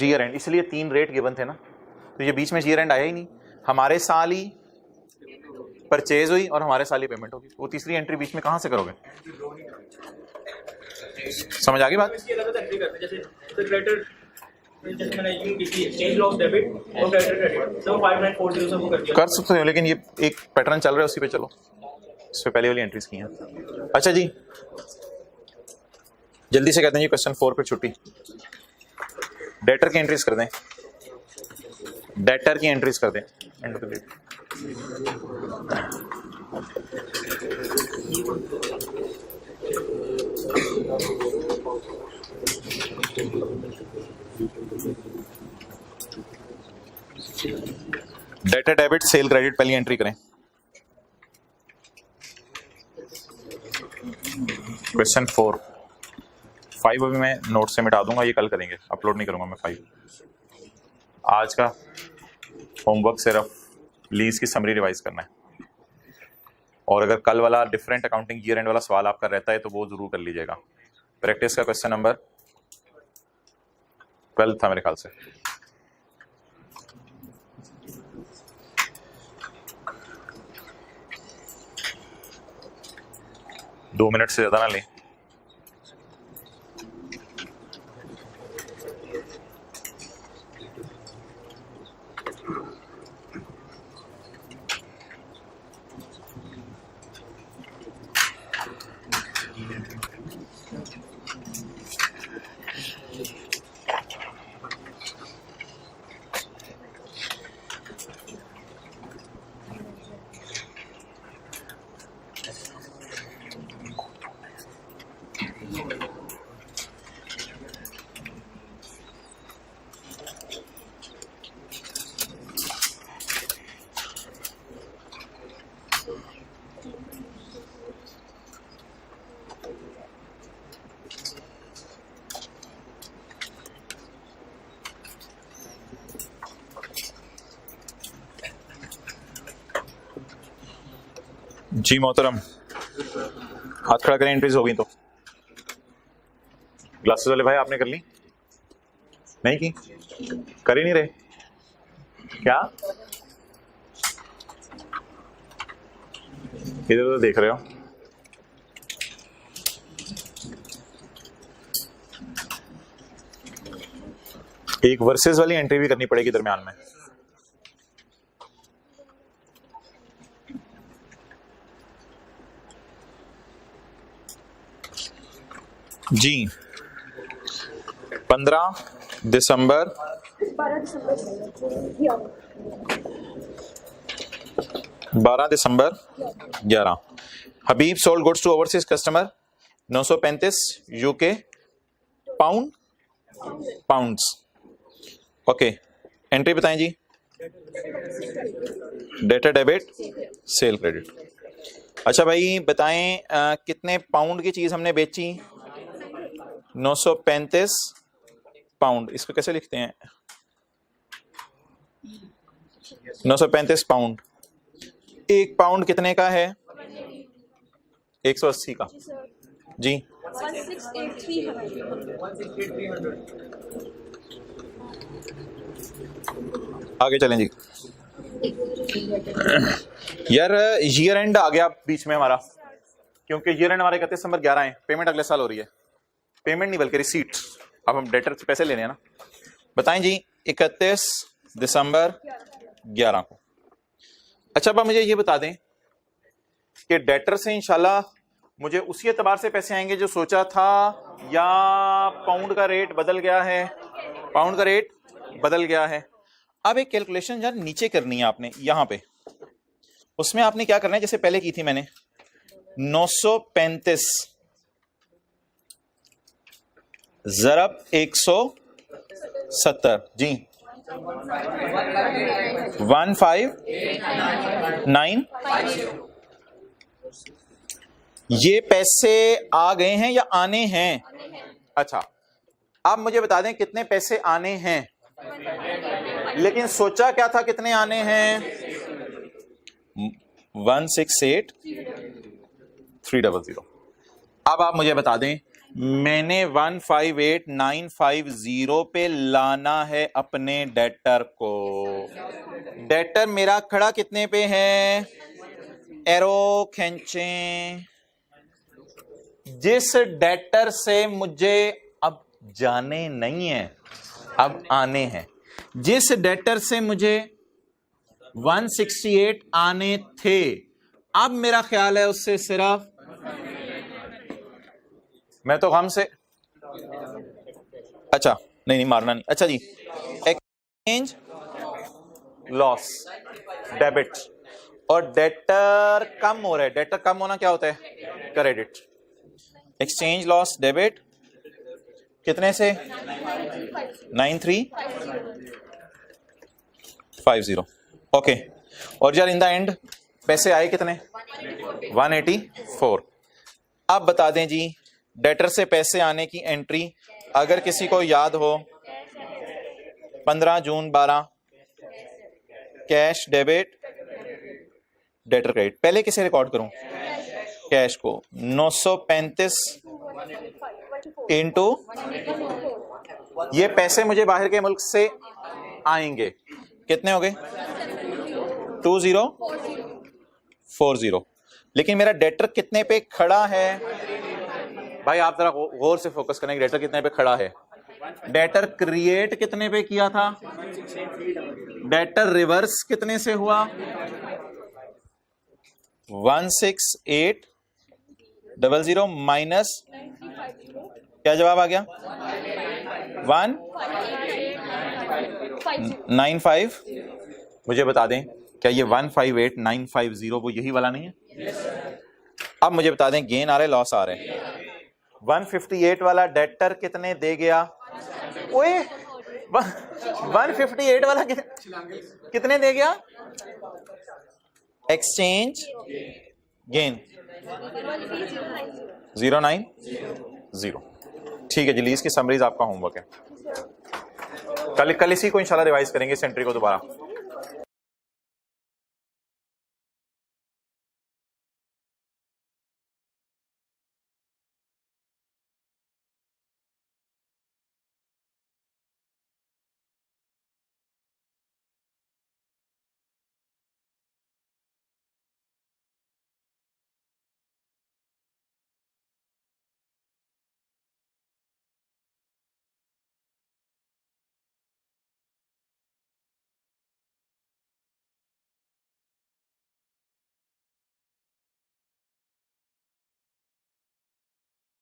ईयर एंड, इसलिए 3 रेट गिवन थे ना, तो ये बीच में ईयर एंड आया ही नहीं। हमारे साल ही परचेज हुई और हमारे साल ही पेमेंट होगी, वो तीसरी एंट्री बीच में कहां से करोगे? समझ आ गई बात? इसकी अलग एंट्री करते जैसे क्रेडिटर, जैसे मैंने यूं की थी एक्सचेंज ऑफ डेबिट और क्रेडिट सब 5940 से वो कर सकते हो, लेकिन ये एक पैटर्न चल रहा है उसी पे चलो, इससे पहले वाली एंट्रीज की हैं। अच्छा जी जल्दी से कहते हैं जी क्वेश्चन 4 पे छुट्टी। डेटर की एंट्रीज कर दें, डेटर की एंट्रीज कर दें। End of the date debtor debit sale credit पहली एंट्री करें। क्वेश्चन 4 5 अभी मैं नोट से मिटा दूंगा, ये कल करेंगे, अपलोड नहीं करूंगा मैं 5। आज का होमवर्क सिर्फ लीज की समरी रिवाइज करना है, और अगर कल वाला डिफरेंट अकाउंटिंग ईयर एंड वाला सवाल आपका रहता है तो वो जरूर कर लीजिएगा। प्रैक्टिस का क्वेश्चन नंबर 12 था मेरे ख्याल से। दो मिनट से ज्यादा ना लें। जी मोहतरम हाथ खड़ा करें, एंट्रीज हो गई तो। ग्लासेस वाले भाई आपने कर ली? नहीं की? कर ही नहीं रहे क्या? इधर उधर देख रहे हो? एक वर्सेस वाली एंट्री भी करनी पड़ेगी दरमियान में। जी 15 दिसंबर 12 दिसंबर 11 Habib sold goods to overseas customer 935 UK pounds. Okay entry बताएं जी। Debtor debit sale credit. अच्छा भाई बताएं कितने पाउंड की चीज हमने बेची? 935 पाउंड। इसको कैसे लिखते हैं? 935 पाउंड। एक पाउंड कितने का है? 180 का। जी 168300। आगे चलें जी। यार ईयर एंड आ गया बीच में हमारा, क्योंकि ईयर एंड हमारे 31 दिसंबर 11 है, पेमेंट अगले साल हो रही है। पेमेंट नहीं बल्कि रिसीट। अब हम डेटर से पैसे लेने हैं ना। बताएं जी 31 दिसंबर 11 को। अच्छा अब मुझे ये बता दें कि डेटर से इंशाल्लाह मुझे उसी एतबार से पैसे आएंगे जो सोचा था, या पाउंड का रेट बदल गया है? पाउंड का रेट बदल गया है। अब एक कैलकुलेशन यार नीचे करनी है आपने यहां पे, उसमें आपने क्या करना है जैसे पहले की थी मैंने, 935 ज़रब 170 जी 1590। ये पैसे आ गए हैं या आने हैं? अच्छा अब मुझे बता दें कितने पैसे आने हैं, लेकिन सोचा क्या था कितने आने हैं? 168,300। अब आप मुझे बता दें मैंने 158,950 पे लाना है अपने डेटर को। डेटर मेरा खड़ा कितने पे है? एरो खींचें। जिस डेटर से मुझे अब जाने नहीं है, अब आने हैं, जिस डेटर से मुझे 168 आने थे, अब मेरा ख्याल है उससे सिर्फ मैं तो हम से अच्छा नहीं मारना नहीं। अच्छा जी एक्सचेंज लॉस डेबिट, और डेटर कम हो रहा है। डेटर कम होना क्या होता है? क्रेडिट। एक्सचेंज लॉस डेबिट कितने से? 9350। ओके और यार इन द एंड पैसे आए कितने? 184। अब बता दें जी डेटर से पैसे आने की एंट्री, अगर किसी को याद हो, 15 जून 12 कैश डेबिट डेटर क्रेडिट। पहले किसे रिकॉर्ड करूं? कैश को। 935 इंटू ये पैसे मुझे बाहर के मुल्क से आएंगे, कितने हो गए? 2040। लेकिन मेरा डेटर कितने पे खड़ा है? भाई आप जरा गौर से फोकस करें, डेटर कितने पे खड़ा है? डेटर क्रिएट कितने पे किया था? डेटर रिवर्स कितने से हुआ? 16800 माइनस क्या जवाब आ गया? 195। मुझे बता दें क्या ये 158,950 वो यही वाला नहीं है? अब मुझे बता दें गेन आ रहे लॉस आ रहे? 158 वाला डेटर कितने दे गया? ओए 158 वाला कितने दे गया? Exchange gain 090। ठीक है जी, लीज की समरीज आपका होमवर्क है। कल इसी को इंशाल्लाह रिवाइज करेंगे इस एंट्री को दोबारा।